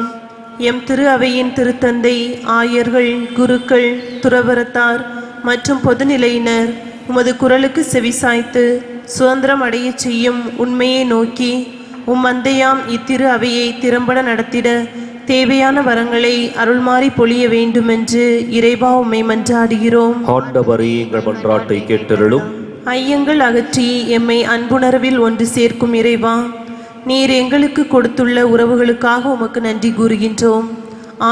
எம் திரு அவையின் திருத்தந்தை, ஆயர்கள், குருக்கள், துறவரத்தார் மற்றும் பொதுநிலையினர் உமது குரலுக்கு செவிசாய்த்து சுதந்திரம் அடைய செய்யும் உண்மையை நோக்கி உம் மந்தையாம் இத்திரு அவையை திறம்பட நடத்திட தேவையான வரங்களை அருள்மாறி பொழிய வேண்டுமென்று இறைவா உம்மை மன்றாடுகிறோம். ஆண்டவரே, எங்கள் மன்றாட்டை கேட்டருளும். ஐயங்கள் அகற்றி எம்மை அன்புணர்வில் ஒன்று சேர்க்கும் இறைவா, நீர் எங்களுக்கு கொடுத்துள்ள உறவுகளுக்காக உமக்கு நன்றி கூறுகின்றோம்.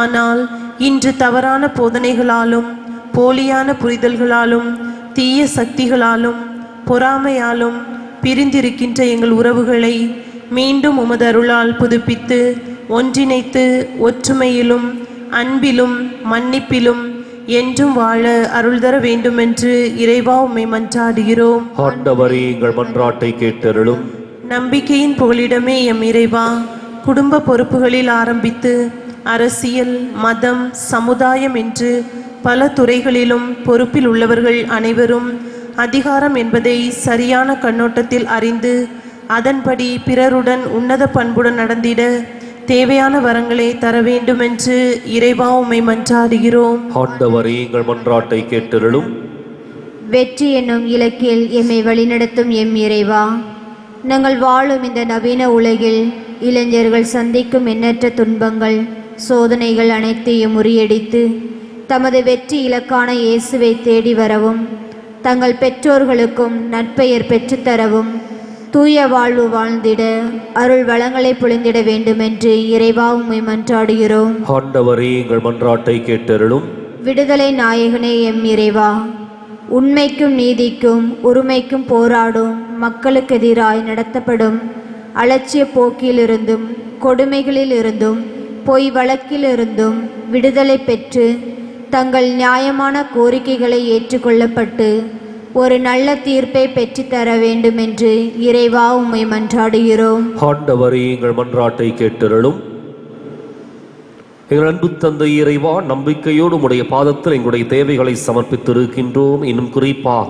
ஆனால் இன்று தவறான போதனைகளாலும், போலியான புரிதல்களாலும், தீய சக்திகளாலும், பொறாமையாலும் பிரிந்திருக்கின்ற எங்கள் உறவுகளை மீண்டும் உமது அருளால் புதுப்பித்து ஒன்றிணைத்து ஒற்றுமையிலும் அன்பிலும் மன்னிப்பிலும் என்றும் வாழ அருள் தர வேண்டுமென்று இறைவா உம்மை மன்றாடுகிறோம். ஆண்டவரே, எங்கள் மன்றாட்டை கேட்டருளும். நம்பிக்கையின் புகலிடமே எம் இறைவா, குடும்ப பொறுப்புகளில் ஆரம்பித்து அரசியல், மதம், சமுதாயம் என்று பல துறைகளிலும் பொறுப்பில் உள்ளவர்கள் அனைவரும் அதிகாரம் என்பதை சரியான கண்ணோட்டத்தில் அறிந்து அதன்படி பிறருடன் உன்னத பண்புடன் நடந்திட தேவையான வரங்களை தர வேண்டுமென்று இறைவா உம்மை மன்றாடுகிறோம். ஆண்டவரே, எங்கள் மன்றாட்டை கேட்டருளும். வெற்றி என்னும் இலக்கில் எம்மை வழிநடத்தும் எம் இறைவா, நாங்கள் வாழும் இந்த நவீன உலகில் இளைஞர்கள் சந்திக்கும் எண்ணற்ற துன்பங்கள், சோதனைகள் அனைத்தையும் முறியடித்து தமது வெற்றி இலக்கான இயேசுவை தேடி வரவும், தங்கள் பெற்றோர்களுக்கும் நற்பெயர் பெற்றுத்தரவும், தூய வாழ்வு வாழ்ந்திட அருள் வளங்களை பொழிந்திட வேண்டுமென்று இறைவா உம்மை மன்றாடுகிறோம். ஆண்டவரே, எங்கள் மன்றாட்டை கேட்டருளும். விடுதலை நாயகனே எம் இறைவா, உண்மைக்கும் நீதிக்கும் உரிமைக்கும் போராடும் மக்களுக்கு எதிராய் நடத்தப்படும் அலட்சிய போக்கிலிருந்தும் கொடுமைகளிலிருந்தும் பொய் வழக்கிலிருந்தும் விடுதலை பெற்று தங்கள் நியாயமான கோரிக்கைகளை ஏற்றுக்கொள்ளப்பட்டு ஒரு நல்ல தீர்ப்பை பெற்றுத்தர வேண்டுமென்று இறைவா உம்மை மன்றாடுகிறோம். ஆண்டவரே, எங்கள் மன்றாட்டை கேட்டருளும். எங்கள் அன்பு தந்தை இறைவா, நம்பிக்கையோடு உம்முடைய பாதத்தில் எங்களுடைய தேவைகளை சமர்ப்பித்திருக்கின்றோம். இன்னும் குறிப்பாக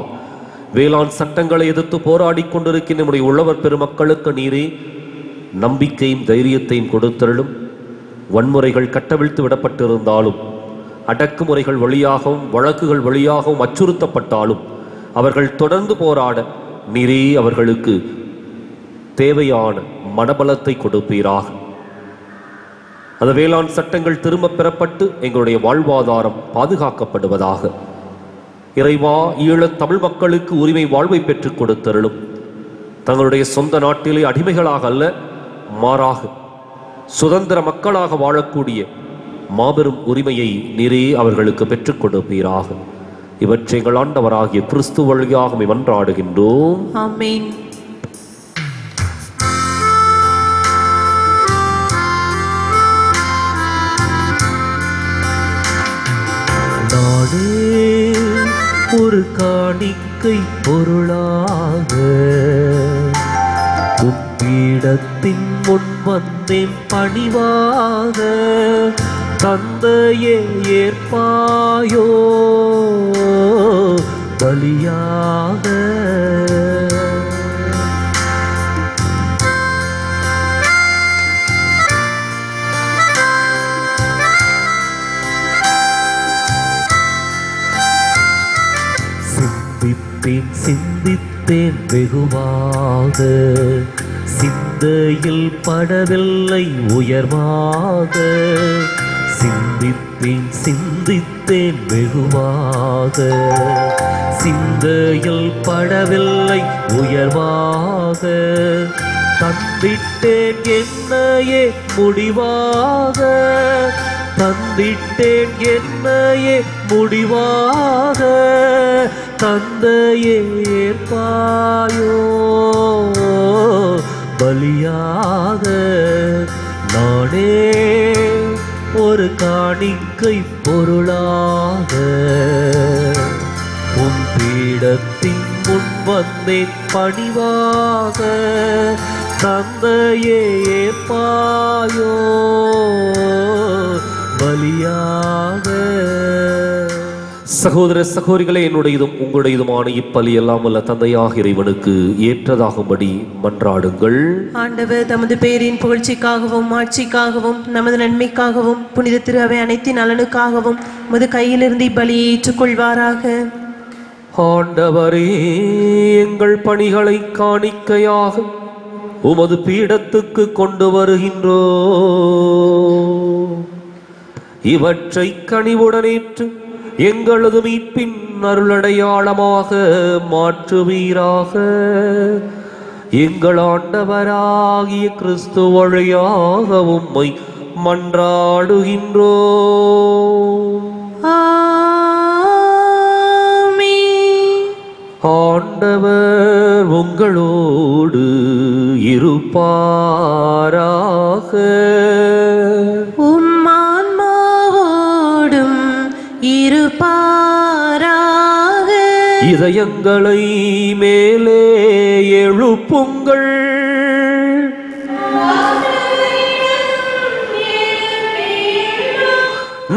வேளாண் சட்டங்களை எதிர்த்து போராடி கொண்டிருக்கின்ற நம்முடைய உழவர் பெருமக்களுக்கு நீரே நம்பிக்கையும் தைரியத்தையும் கொடுத்தருளும். வன்முறைகள் கட்டவிழ்த்து விடப்பட்டிருந்தாலும், அடக்குமுறைகள் வழியாகவும் வழக்குகள் வழியாகவும் அச்சுறுத்தப்பட்டாலும் அவர்கள் தொடர்ந்து போராட நீரே அவர்களுக்கு தேவையான மனபலத்தை கொடுப்பீராக. அந்த வேளாண் சட்டங்கள் திரும்ப பெறப்பட்டு எங்களுடைய வாழ்வாதாரம் பாதுகாக்கப்படுவதாக. இறைவா, ஈழத் தமிழ் மக்களுக்கு உரிமை வாழ்வை பெற்றுக் கொடுத்தருளும். தங்களுடைய சொந்த நாட்டிலே அடிமைகளாக அல்ல, மாறாக சுதந்திர மக்களாக வாழக்கூடிய மாபெரும் உரிமையை நீரே அவர்களுக்கு பெற்றுக் கொடுப்பீராக. இவற்றை எங்கள் ஆண்டவராகிய கிறிஸ்து வழியாக மன்றாடுகின்றோம். ஆமென். நாடே ஒரு காணிக்கை பொருளாக உப்பீடத்தின் முன் வந்தேன் பணிவாக, தந்தையே ஏற்பாயோ பலியாக. சிந்தித்தேன் வெகுவாக, சிந்தையில் படவில்லை உயர்வாக. சிந்தித்தேன் வெகுவாக, சிந்தையில் படவில்லை உயர்வாக. தந்திட்டேன் என்னையே முடிவாக, தந்திட்டேன் என்னையே முடிவாக. தந்தையே ஏற்பாயோ பலியாக. நானே ஒரு காணிக்கை பொருளாக உன் பீடத்தின் முன் வந்தேன் பணிவாக. தந்தையே ஏற்பாயோ பலியாக. சகோதர சகோதரிகளே, என்னுடையதும் உங்களுடையதுமான இப்பலி எல்லாம் வல்ல தந்தையாக இறைவனுக்கு ஏற்றதாகும்படி மன்றாடுங்கள். ஆண்டவர் தமது பேரின் புகழ்ச்சிக்காகவும் ஆட்சிக்காகவும் நமது நன்மைக்காகவும் புனித திரு அவை அனைத்தின் நலனுக்காகவும் உமது கையிலிருந்து இப்பலியை ஏற்றுக்கொள்வாராக. ஆண்டவரே, எங்கள் பணிகளை காணிக்கையாக உமது பீடத்துக்கு கொண்டு வருகின்றோ. இவற்றை கனிவுடனேற்று எங்களது மீட்பின் அருளடையாளமாக மாற்றுவீராக. எங்கள் ஆண்டவராகிய கிறிஸ்து வழியாக உம்மை மன்றாடுகின்றோ. ஆண்டவர் உங்களோடு இருப்பாராக. உம்மான்மாவோடும் இருப்பாராக. இதயங்களை மேலே எழுப்புங்கள்.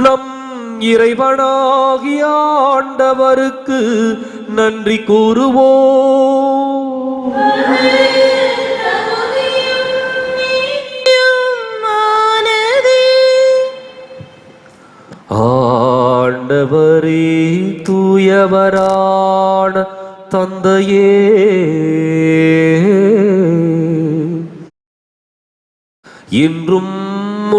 நம் இறைவனாகிய ஆண்டவருக்கு நன்றி கூறுவோம். தூயவரே தூயவரான தந்தையே, இன்றும்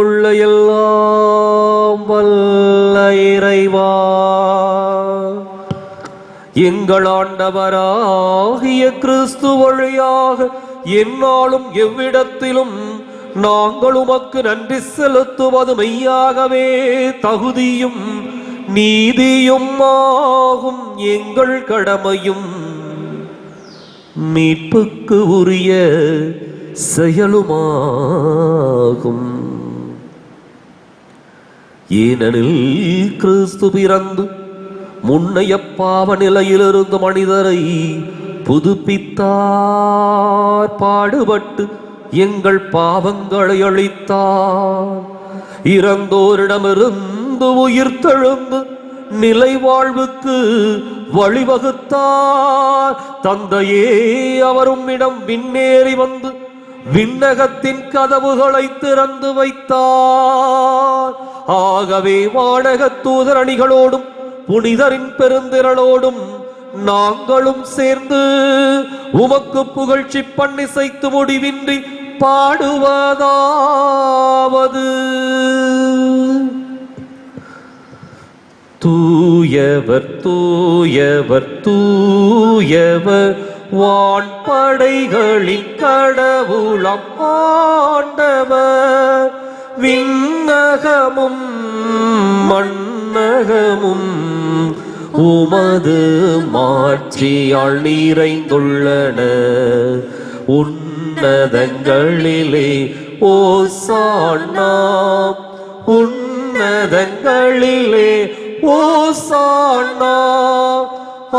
உள்ள எல்லாம் வல்ல இறைவா, எங்கள் ஆண்டவராகிய கிறிஸ்து வழியாக எந்நாளும் எவ்விடத்திலும் நாங்கள் உமக்கு நன்றி செலுத்துவது மெய்யாகவே தகுதியும் நீதியும் ஆகும், எங்கள் கடமையும் மீட்புக்கு உரிய செயலுமாகும். ஏனெனில் கிறிஸ்து பிறந்து முன்னைய பாவ நிலையிலிருந்து மனிதரை புதுப்பித்தார், பாடுபட்டு எங்கள் பாவங்களை அழித்தார், இறந்தோரிடமிருந்து உயிர்த்தெழுந்து நிலை வாழ்வுக்கு வழிவகுத்தார். தந்தையே, அவரும் இடம் விண்ணேறி வந்து விண்ணகத்தின் கதவுகளை திறந்து வைத்தார். ஆகவே வானகத் தூதரணிகளோடும் புனிதரின் பெருந்திரளோடும் நாங்களும் சேர்ந்து உமக்கு புகழ்ச்சி பண்ணிசைத்து முடிவின்றி பாடுவதாவது: தூயவர் தூயவர் தூயவர், வான்படைகளின் கடவுளாம் ஆண்டவர், விண்ணகமும் மண்ணகமும் உமது மாட்சியால் நிறைந்துள்ளன. உன்னதங்களிலே ஓசானா, உன்னதங்களிலே ஓசானா,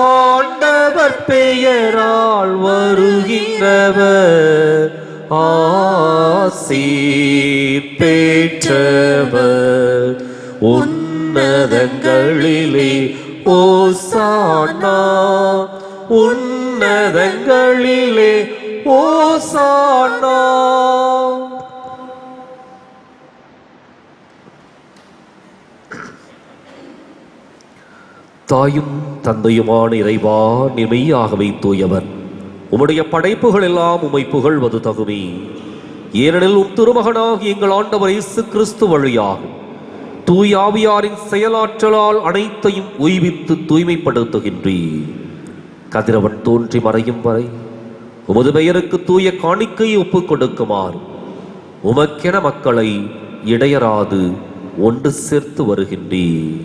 ஆண்டவர் பெயரால் வருகின்றவர் ஆசீர் பெற்றவர். உன்னதங்களிலே ஓசானா, உன்னதங்களிலே ஓசானா. தாயும் தந்தையுமான இறைவா, மெய்யாகவே தூயவர். உம்முடைய படைப்புகள் எல்லாம் உம்மை புகழ்வது தகுமே. ஏனெனில் உம் திருமகனாகி எங்கள் ஆண்டவர் இயேசு கிறிஸ்து வழியாக தூய ஆவியாரின் செயலாற்றலால் அனைத்தையும் உய்வித்து தூய்மைப்படுத்துகின்றீர். கதிரவன் தோன்றி மறையும் வரை உமது பெயருக்கு தூய காணிக்கையை ஒப்புக் கொடுக்குமாறு உமக்கென மக்களை இடையராது ஒன்று சேர்த்து வருகின்றீர்.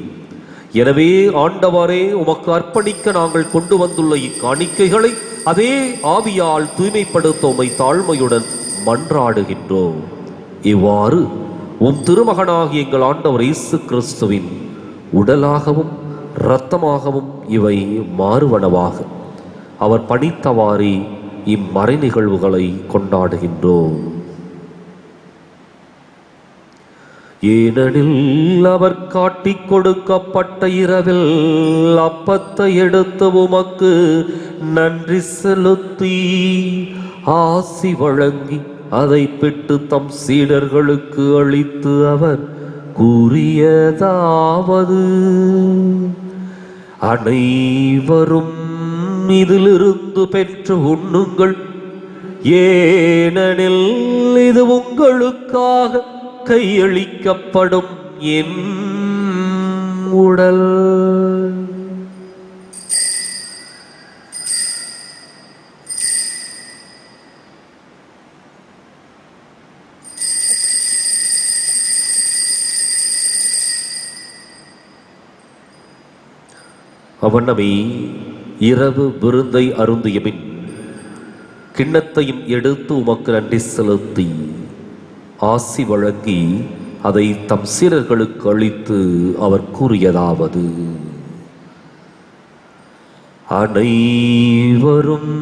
எனவே ஆண்டவரே, உமக்கு அர்ப்பணிக்க நாங்கள் கொண்டு வந்துள்ள இக்காணிக்கைகளை அதே ஆவியால் தூய்மைப்படுத்த உம்மை தாழ்மையுடன் மன்றாடுகின்றோம். இவ்வாறு உம் திருமகனாகி எங்கள் ஆண்டவர் இயேசு கிறிஸ்துவின் உடலாகவும் இரத்தமாகவும் இவை மாறுவனவாக அவர் பணித்தவாறே இம்மறை நிகழ்வுகளை கொண்டாடுகின்றோம். ஏனெனில் அவர் காட்டிக் கொடுக்கப்பட்ட இரவில் அப்பத்தை எடுத்து உமக்கு நன்றி செலுத்தி ஆசி வழங்கி அதை பெற்று தம் சீடர்களுக்கு அளித்து அவர் கூறியதாவது: அனைவரும் இதிலிருந்து பெற்று உண்ணுங்கள், ஏனெனில் இது உங்களுக்காக கையளிக்கப்படும் என் உடல். அவனமே இரவு விருந்தை அருந்திய பின் கிண்ணத்தையும் எடுத்து உமக்கு நன்றி செலுத்தி ஆசி வழங்கி அதை தம் சீடர்களுக்கு அளித்து அவர் கூறியதாவது: அனைவரும்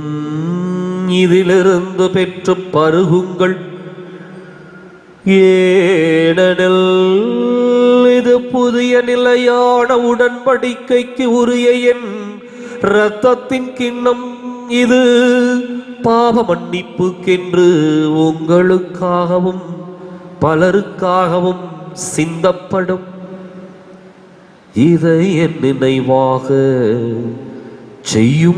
இதிலிருந்து பெற்று பருகுங்கள், ஏனெனில் இது புதிய நிலையான உடன்படிக்கைக்கு உரிய என் இரத்தத்தின் கிண்ணம். இது பாவ மன்னிப்புக்கென்று உங்களுக்காகவும் பலருக்காகவும் சிந்தப்படும். இதை என் நினைவாக செய்யுங்கள்.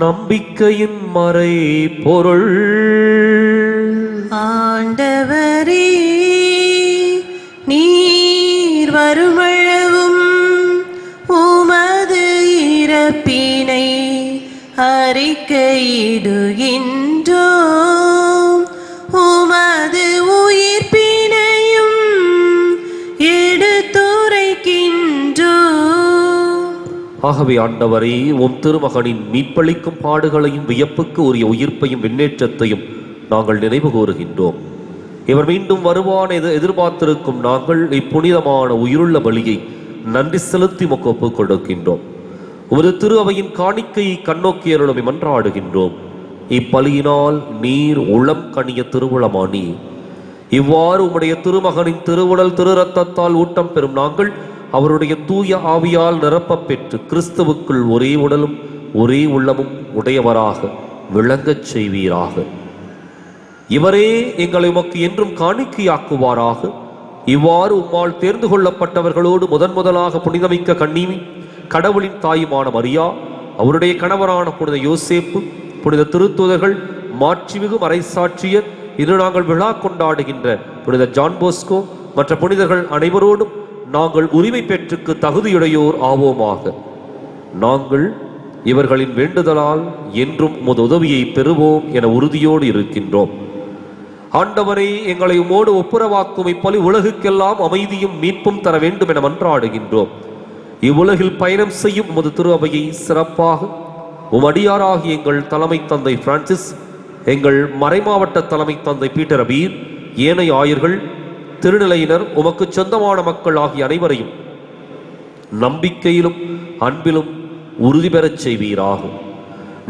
நம்பிக்கையின் மறை பொருள். ஆண்டவரே, நீர் வருமளவும் உமது இறப்பினை அறிக்கையிடுகின்றோம், உமது உயிர்ப்பினையும் எடுத்துரைக்கின்றோம். ஆகவே ஆண்டவரே, உம் திருமகனின் மீட்பளிக்கும் பாடுகளையும் வியப்புக்கு உரிய உயிர்ப்பையும் விண்ணேற்றத்தையும் நாங்கள் நினைவு கூறுகின்றோம். இவர் மீண்டும் வருவான் எதிர்பார்த்திருக்கும் நாங்கள் இப்புனிதமான உயிருள்ள பலியை நன்றி செலுத்தி உமக்கு ஒப்புக் கொடுக்கின்றோம். உமது திரு அவையின் காணிக்கையை கண்ணோக்கி அருளும் மன்றாடுகின்றோம். இப்பலியினால் நீர் உளம் கனிய திருவுளமானி. இவ்வாறு உம்முடைய திருமகனின் திருவுடல் திரு ரத்தத்தால் ஊட்டம் பெறும் நாங்கள் அவருடைய தூய ஆவியால் நிரப்பப் பெற்று கிறிஸ்துவுக்குள் ஒரே உடலும் ஒரே உள்ளமும் உடையவராக விளங்கச் செய்வீராக. இவரே எங்களை உமக்கு என்றும் காணிக்கையாக்குவாராக. இவ்வாறு உம்மால் தேர்ந்து கொள்ளப்பட்டவர்களோடு முதலாக புனிதமிக்க கன்னிமி, கடவுளின் தாயுமான மரியா, அவருடைய கணவரான புனித யோசேப்பு, புனித திருத்தூதர்கள், மாட்சிமிகு மறைசாட்சியர், இன்று நாங்கள் விழா கொண்டாடுகின்ற புனித ஜான் போஸ்கோ மற்ற புனிதர்கள் அனைவரோடும் நாங்கள் உரிமை பெற்றுக்கு தகுதியுடையோர் ஆவோமாக. நாங்கள் இவர்களின் வேண்டுதலால் என்றும் உமது உதவியை பெறுவோம் என உறுதியோடு இருக்கின்றோம். ஆண்டவரை, எங்களை உமோடு ஒப்புரவாக்கும் இப்பலி உலகுக்கெல்லாம் அமைதியும் மீட்பும் தர வேண்டும் என மன்றாடுகின்றோம். இவ்வுலகில் பயணம் செய்யும் உமது திரு அவையை சிறப்பாக உமடியாராகிய எங்கள் தலைமை தந்தை பிரான்சிஸ், எங்கள் மறைமாவட்ட தலைமை தந்தை பீட்டர் அபீர், ஏனைய ஆயர்கள், திருநிலையினர், உமக்கு சொந்தமான மக்கள் ஆகிய அனைவரையும் நம்பிக்கையிலும் அன்பிலும் உறுதி பெறச் செய்வீராகும்.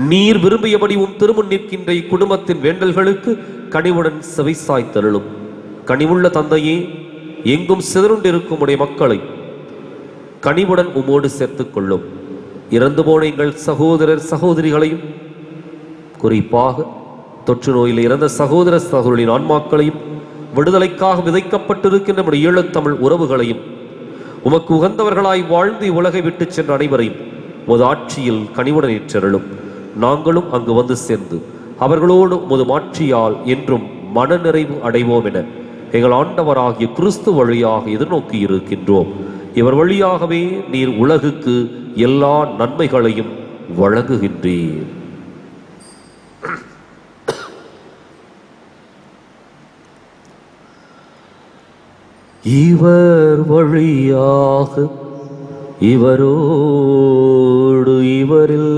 நீர் விரும்பியபடி உம் திருமுன் நிற்கின்ற இக்குடும்பத்தின் வேண்டல்களுக்கு கனிவுடன் செவிசாய்த்தருளும். கனிவுள்ள தந்தையே, எங்கும் சிதறுண்டிருக்கும் உடைய மக்களை கனிவுடன் உமோடு சேர்த்துக் கொள்ளும். இறந்து போன எங்கள் சகோதரர் சகோதரிகளையும், குறிப்பாக தொற்று நோயில் இறந்த சகோதர சகோதரின் ஆன்மாக்களையும், விடுதலைக்காக விதைக்கப்பட்டிருக்கின்ற நம்முடைய ஈழத்தமிழ் உறவுகளையும், உமக்கு உகந்தவர்களாய் வாழ்ந்து உலகை விட்டு சென்ற அனைவரையும் உமது ஆட்சியில் கனிவுடன் ஏற்றருளும். நாங்களும் அங்கு வந்து சேர்ந்து அவர்களோடு உமது மாட்சியால் என்றும் மனநிறைவு அடைவோம் என எங்கள் ஆண்டவராகிய கிறிஸ்து வழியாக எதிர்நோக்கி இருக்கின்றோம். இவர் வழியாகவே நீர் உலகுக்கு எல்லா நன்மைகளையும் வழங்குகின்றீர். இவர் வழியாக இவரோடு இவரில்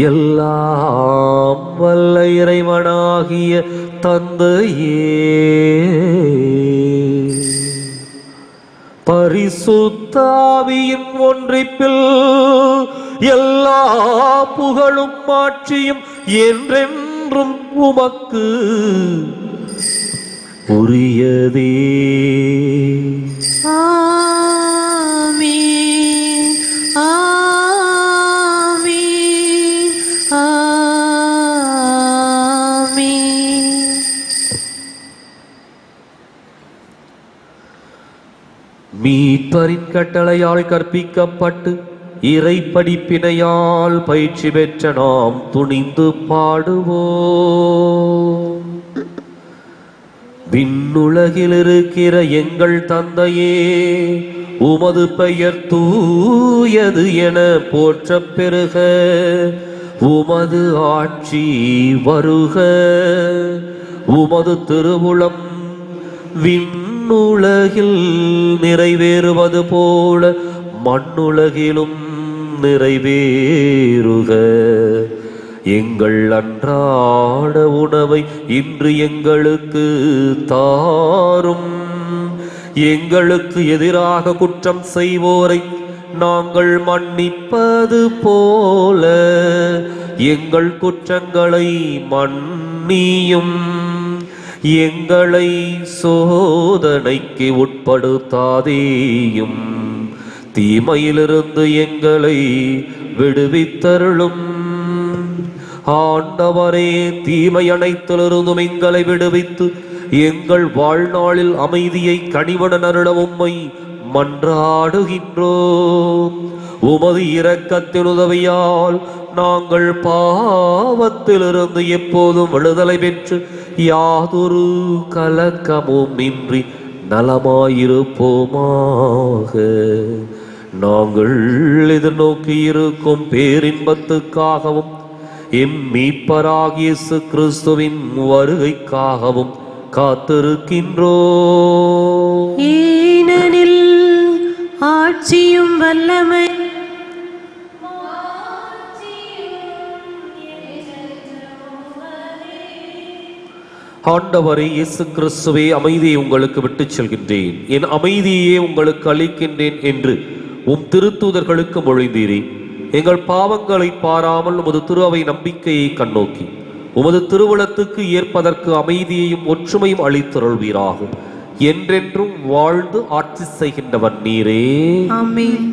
எல்லாம் வல்ல இறைவனாகிய தந்தையே, பரிசுத்தாவியின் ஒன்றிப்பில் எல்லா புகழும் மாட்சியும் என்றென்றும் உமக்கு உரியதே. ஆமென், ஆமென், ஆமென். மீட்பரின் கட்டளையால் கற்பிக்கப்பட்டு இறை படிப்பினையால் பயிற்சி பெற்ற நாம் துணிந்து பாடுவோம். விண்ணுலகில் இருக்கிற எங்கள் தந்தையே, உமது பெயர் தூயது என போற்றப் பெறுக. உமது ஆட்சி வருக. உமது திருவுளம் விண்ணுலகில் நிறைவேறுவது போல மண்ணுலகிலும் நிறைவேறுக. எங்கள் அன்றாட உணவை இன்று எங்களுக்கு தாரும். எங்களுக்கு எதிராக குற்றம் செய்வோரை நாங்கள் மன்னிப்பது போல எங்கள் குற்றங்களை மன்னியும். எங்களை சோதனைக்கு உட்படுத்தாதேயும், தீமையிலிருந்து எங்களை விடுவித்தருளும். ஆண்டவரே, தீமை அனைத்திலிருந்தும் எங்களை விடுவித்து எங்கள் வாழ்நாளில் அமைதியை கனிவுடன் அருள உம்மை மன்றாடுகின்றோம். உமது இரக்கத்தின் உதவியால் நாங்கள் பாவத்திலிருந்து எப்போதும் விடுதலை பெற்று யாதொரு கலக்கமும் இன்றி நலமாயிருப்போமாக. நாங்கள் எதிர்நோக்கி இருக்கும் பேரின்பத்துக்காகவும் எம் மீட்பராகிய இயேசு கிறிஸ்துவின் வருகைக்காகவும் காத்திருக்கின்றோம். ஏனெனில் ஆட்சியும் வல்லமை ஆண்டவரே இயேசு கிறிஸ்துவே, அமைதியை உங்களுக்கு விட்டுச் செல்கின்றேன், என் அமைதியே உங்களுக்கு அளிக்கின்றேன் என்று உம் திருத்தூதர்களுக்கு மொழிந்தீரே. எங்கள் பாவங்களை பாராமல் உமது திரு அவை நம்பிக்கையை கண்ணோக்கி உமது திருவுளத்துக்கு ஏற்பதற்கு அமைதியையும் ஒற்றுமையும் அளித்தருள்வீராக. என்றென்றும் வாழ்ந்து ஆட்சி செய்கின்றவர் நீரே. ஆமென்.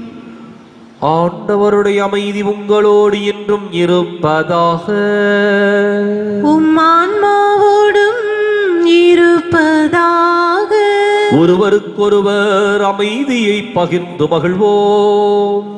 ஆண்டவருடைய அமைதி உங்களோடு என்றும் இருப்பதாக. உம் ஆன்மாவோடும் இருப்பதாக. ஒருவருக்கொருவர் அமைதியை பகிர்ந்து மகிழ்வோம்.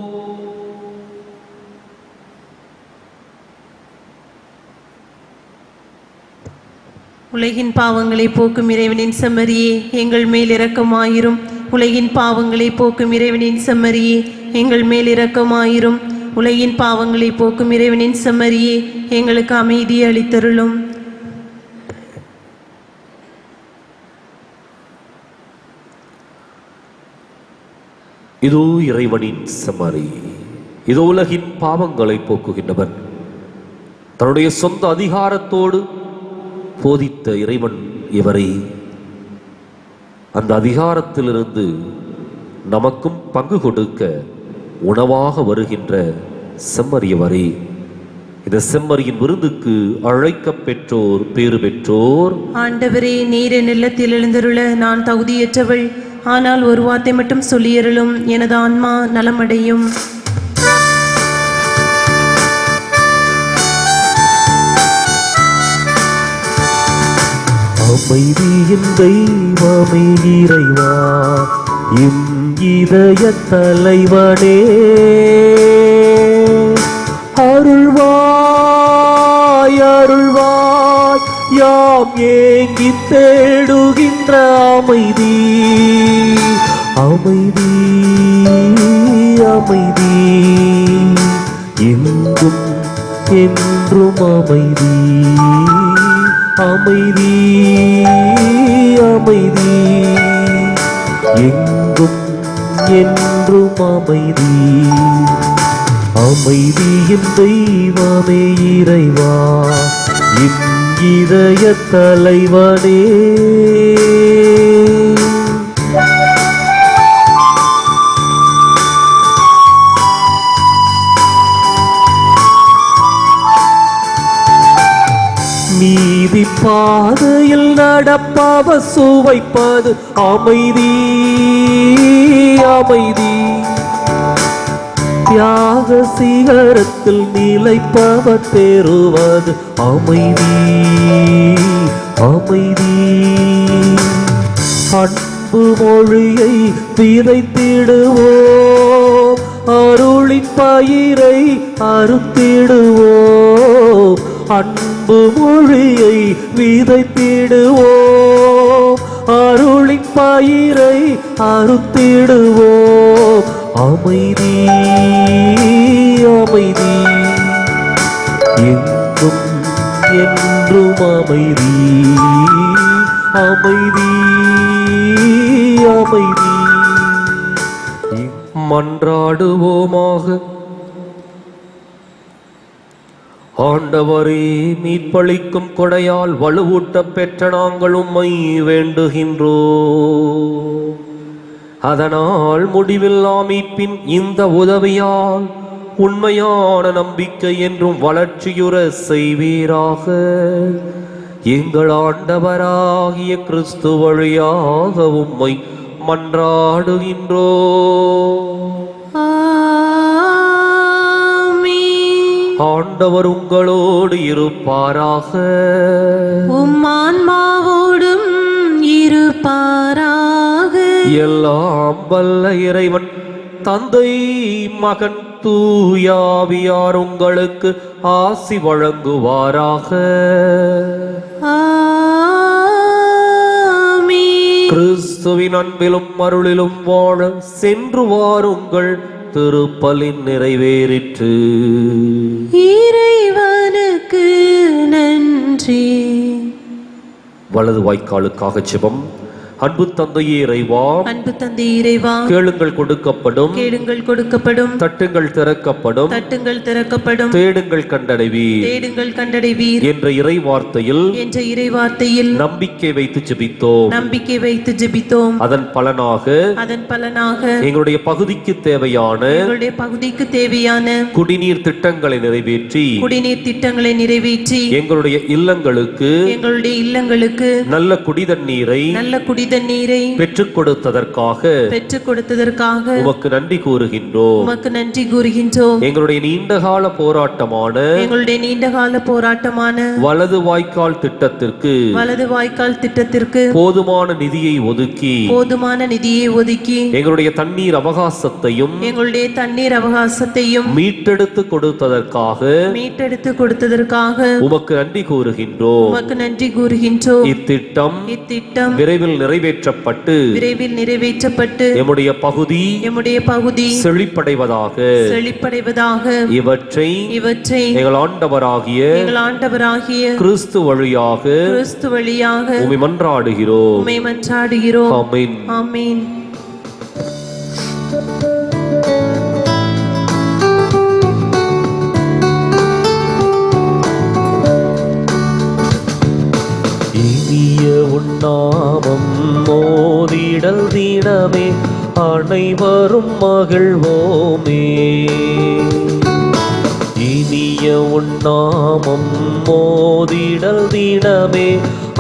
உலகின் பாவங்களை போக்கும் இறைவனின் செம்மறியே, எங்கள் மேல் இரக்கமாயிரும். உலகின் பாவங்களை போக்கும் இறைவனின் செம்மறியே, எங்கள் மேல் இரக்கமாயிரும். உலகின் பாவங்களை போக்கும் இறைவனின் செம்மறியே, எங்களுக்கு அமைதியை அளித்தருளும். இதோ இறைவனின் செம்மறி, இதோ உலகின் பாவங்களை போக்குகின்றவர். தன்னுடைய சொந்த அதிகாரத்தோடு போதித்த இறைவன் இவரை. அந்த அதிகாரத்திலிருந்து நமக்கும் பங்கு கொடுக்க உணவாக வருகின்ற செம்மறியவரே. இந்த செம்மறியின் விருந்துக்கு அழைக்க பெற்றோர் பேறு பெற்றோர். ஆண்டவரே, நீர் என் இல்லத்தில் எழுந்தருள நான் தகுதியற்றவள். ஆனால் ஒரு வார்த்தை மட்டும் சொல்லியருளும், எனது ஆன்மா நலமடையும். அமைதியின் தெய்வமே இறைவா, எம் இதய தலைவனே, அருள்வாய் அருள்வாய் யாம் ஏங்கி தேடுகின்ற அமைதி. அமைதி அமைதி எங்கும் என்றும் அமைதி. அமைதி அமைதி எங்கும் என்றும் அமைதி. அமைதியின் தெய்வமே இறைவா, என் இதய தலைவனே. நீதி பாதையில் நடப்பவ சுவைப்பது அமைதி அமைதி. தியாக சிகரத்தில் நிலைப்பவர் பெறுவது அமைதி அமைதி. அன்பு மொழியை விதைத்திடுவோம், அருளின் பயிரை அறுத்திடுவோம். அன்பு மொழியை விதைத்திடுவோம், அருளின் பயிரை அறுத்திடுவோம். அமைதி அமைதி எங்கும் என்றும் அமைதி. அமைதி அமைதி. மன்றாடுவோமாக. ஆண்டவரே, மீட்பளிக்கும் கொடையால் வலுவூட்ட பெற்ற நாங்கள் உம்மை வேண்டுகின்றோம். அதனால் முடிவில்லா மீட்பின் இந்த உதவியால் உண்மையான நம்பிக்கை என்றும் வளர்ச்சியுற செய்வீராக. எங்கள் ஆண்டவராகிய கிறிஸ்து வழியாக உம்மை மன்றாடுகின்றோ. ஆமென். ஆண்டவர் உங்களோடு இருப்பாராக. உம் ஆன்மாவோடும் இருப்பாராக. எல்லாம் வல்ல இறைவன் தந்தை மகன் தூயாவியார் உங்களுக்கு ஆசி வழங்குவாராக. ஆமென். கிறிஸ்துவின் அன்பிலும் அருளிலும் வாழ சென்று வாருங்கள். திருப்பலின் நிறைவேறிற்று. இறைவனுக்கு நன்றி. வலது வாய்க்காலுக்காக ஜெபம். அன்பு தந்தையே இறைவா, அன்பு தந்தை இறைவா, கேளுங்கள் கொடுக்கப்படும், கேளுங்கள் கொடுக்கப்படும், தட்டுங்கள் திறக்கப்படும், தட்டுங்கள் திறக்கப்படும், தேடுங்கள் கண்டடைவீர் தேடுங்கள் கண்டடைவீர் என்ற இறை வார்த்தையில் என்ற இறை வார்த்தையில் நம்பிக்கை வைத்து ஜெபித்தோம். நம்பிக்கை வைத்து ஜெபித்தோம். அதன் பலனாக எங்களுடைய பகுதிக்கு தேவையான எங்களுடைய பகுதிக்கு தேவையான குடிநீர் திட்டங்களை நிறைவேற்றி எங்களுடைய இல்லங்களுக்கு நல்ல குடிதண்ணீரை பெற்றுக் கொடுத்ததற்காக உமக்கு நன்றி கூறுகின்றோம். எங்களுடைய நீண்டகால போராட்டமான வலது வாய்க்கால் திட்டத்திற்கு போதுமான நிதியை ஒதுக்கி எங்களுடைய தண்ணீர் அவகாசத்தையும் மீட்டெடுத்து கொடுத்ததற்காக உமக்கு நன்றி கூறுகின்றோம். இத்திட்டம் விரைவில் நிறைவேற்றப்பட்டு எம்முடைய பகுதி செழிப்படைவதாக இவற்றை எங்கள் ஆண்டவராகிய கிறிஸ்து வழியாக உம்மை மன்றாடுகிறோம். ஆமென். ஆமென். இனிய உன்னாமம் மோதிடல் தினமே அனைவரும் மகிழ்வோமே. இனிய உன்னாமம் மோதிடல் தினமே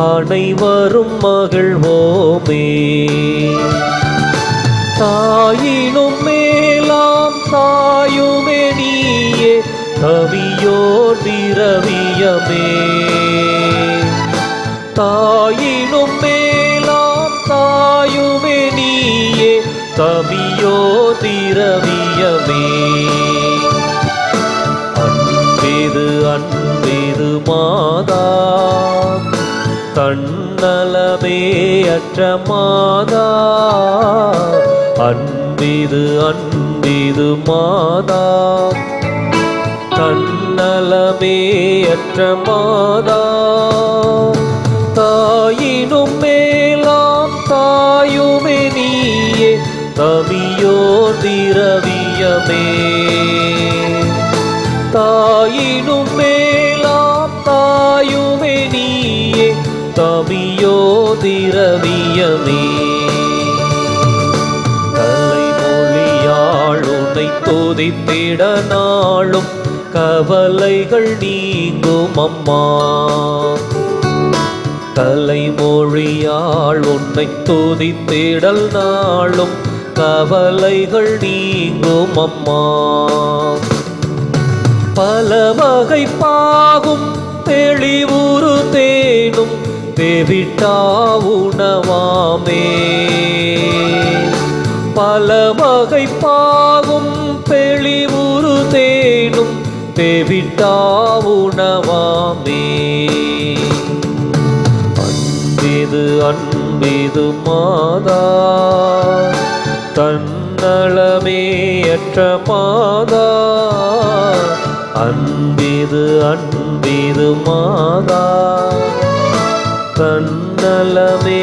அனைவரும் மகிழ்வோமே. தாயினும் மேலாம் தாயுமே நீயே கவியோர் திரவியமே. தாயினும் மேலாம் தாயுமே நீயே கவியோ திரவியமே. அன்பேது மாதா தன்னலமே அற்ற மாதா. அன்பேது மாதா தன்னலமே அற்ற மாதா. தாயினும் மேலாம் தாயுமே நீயே கவியோ திரவியமே. தாயினும் மேலாம் தாயுமே நீயே கவியோ திரவியமே. தலைமொழியாள் உன்னை துதித்திட நாளும் கவலைகள் நீங்கும் அம்மா. தலைமொழியாள் உன்னை துதித்திடல் நாளும் கவலைகள் நீங்கும் அம்மா. பல வகை பாகும் தெளிவுறு தேனும் தேவிட்டா உணவாமே. பல வகை பாகும் தெளிவுறு தேனும் தேவிட்டா உணவாமே. அன்பேது மாதா தன்னலமே அற்ற மாதா. அன்பேது மாதா தன்னலமே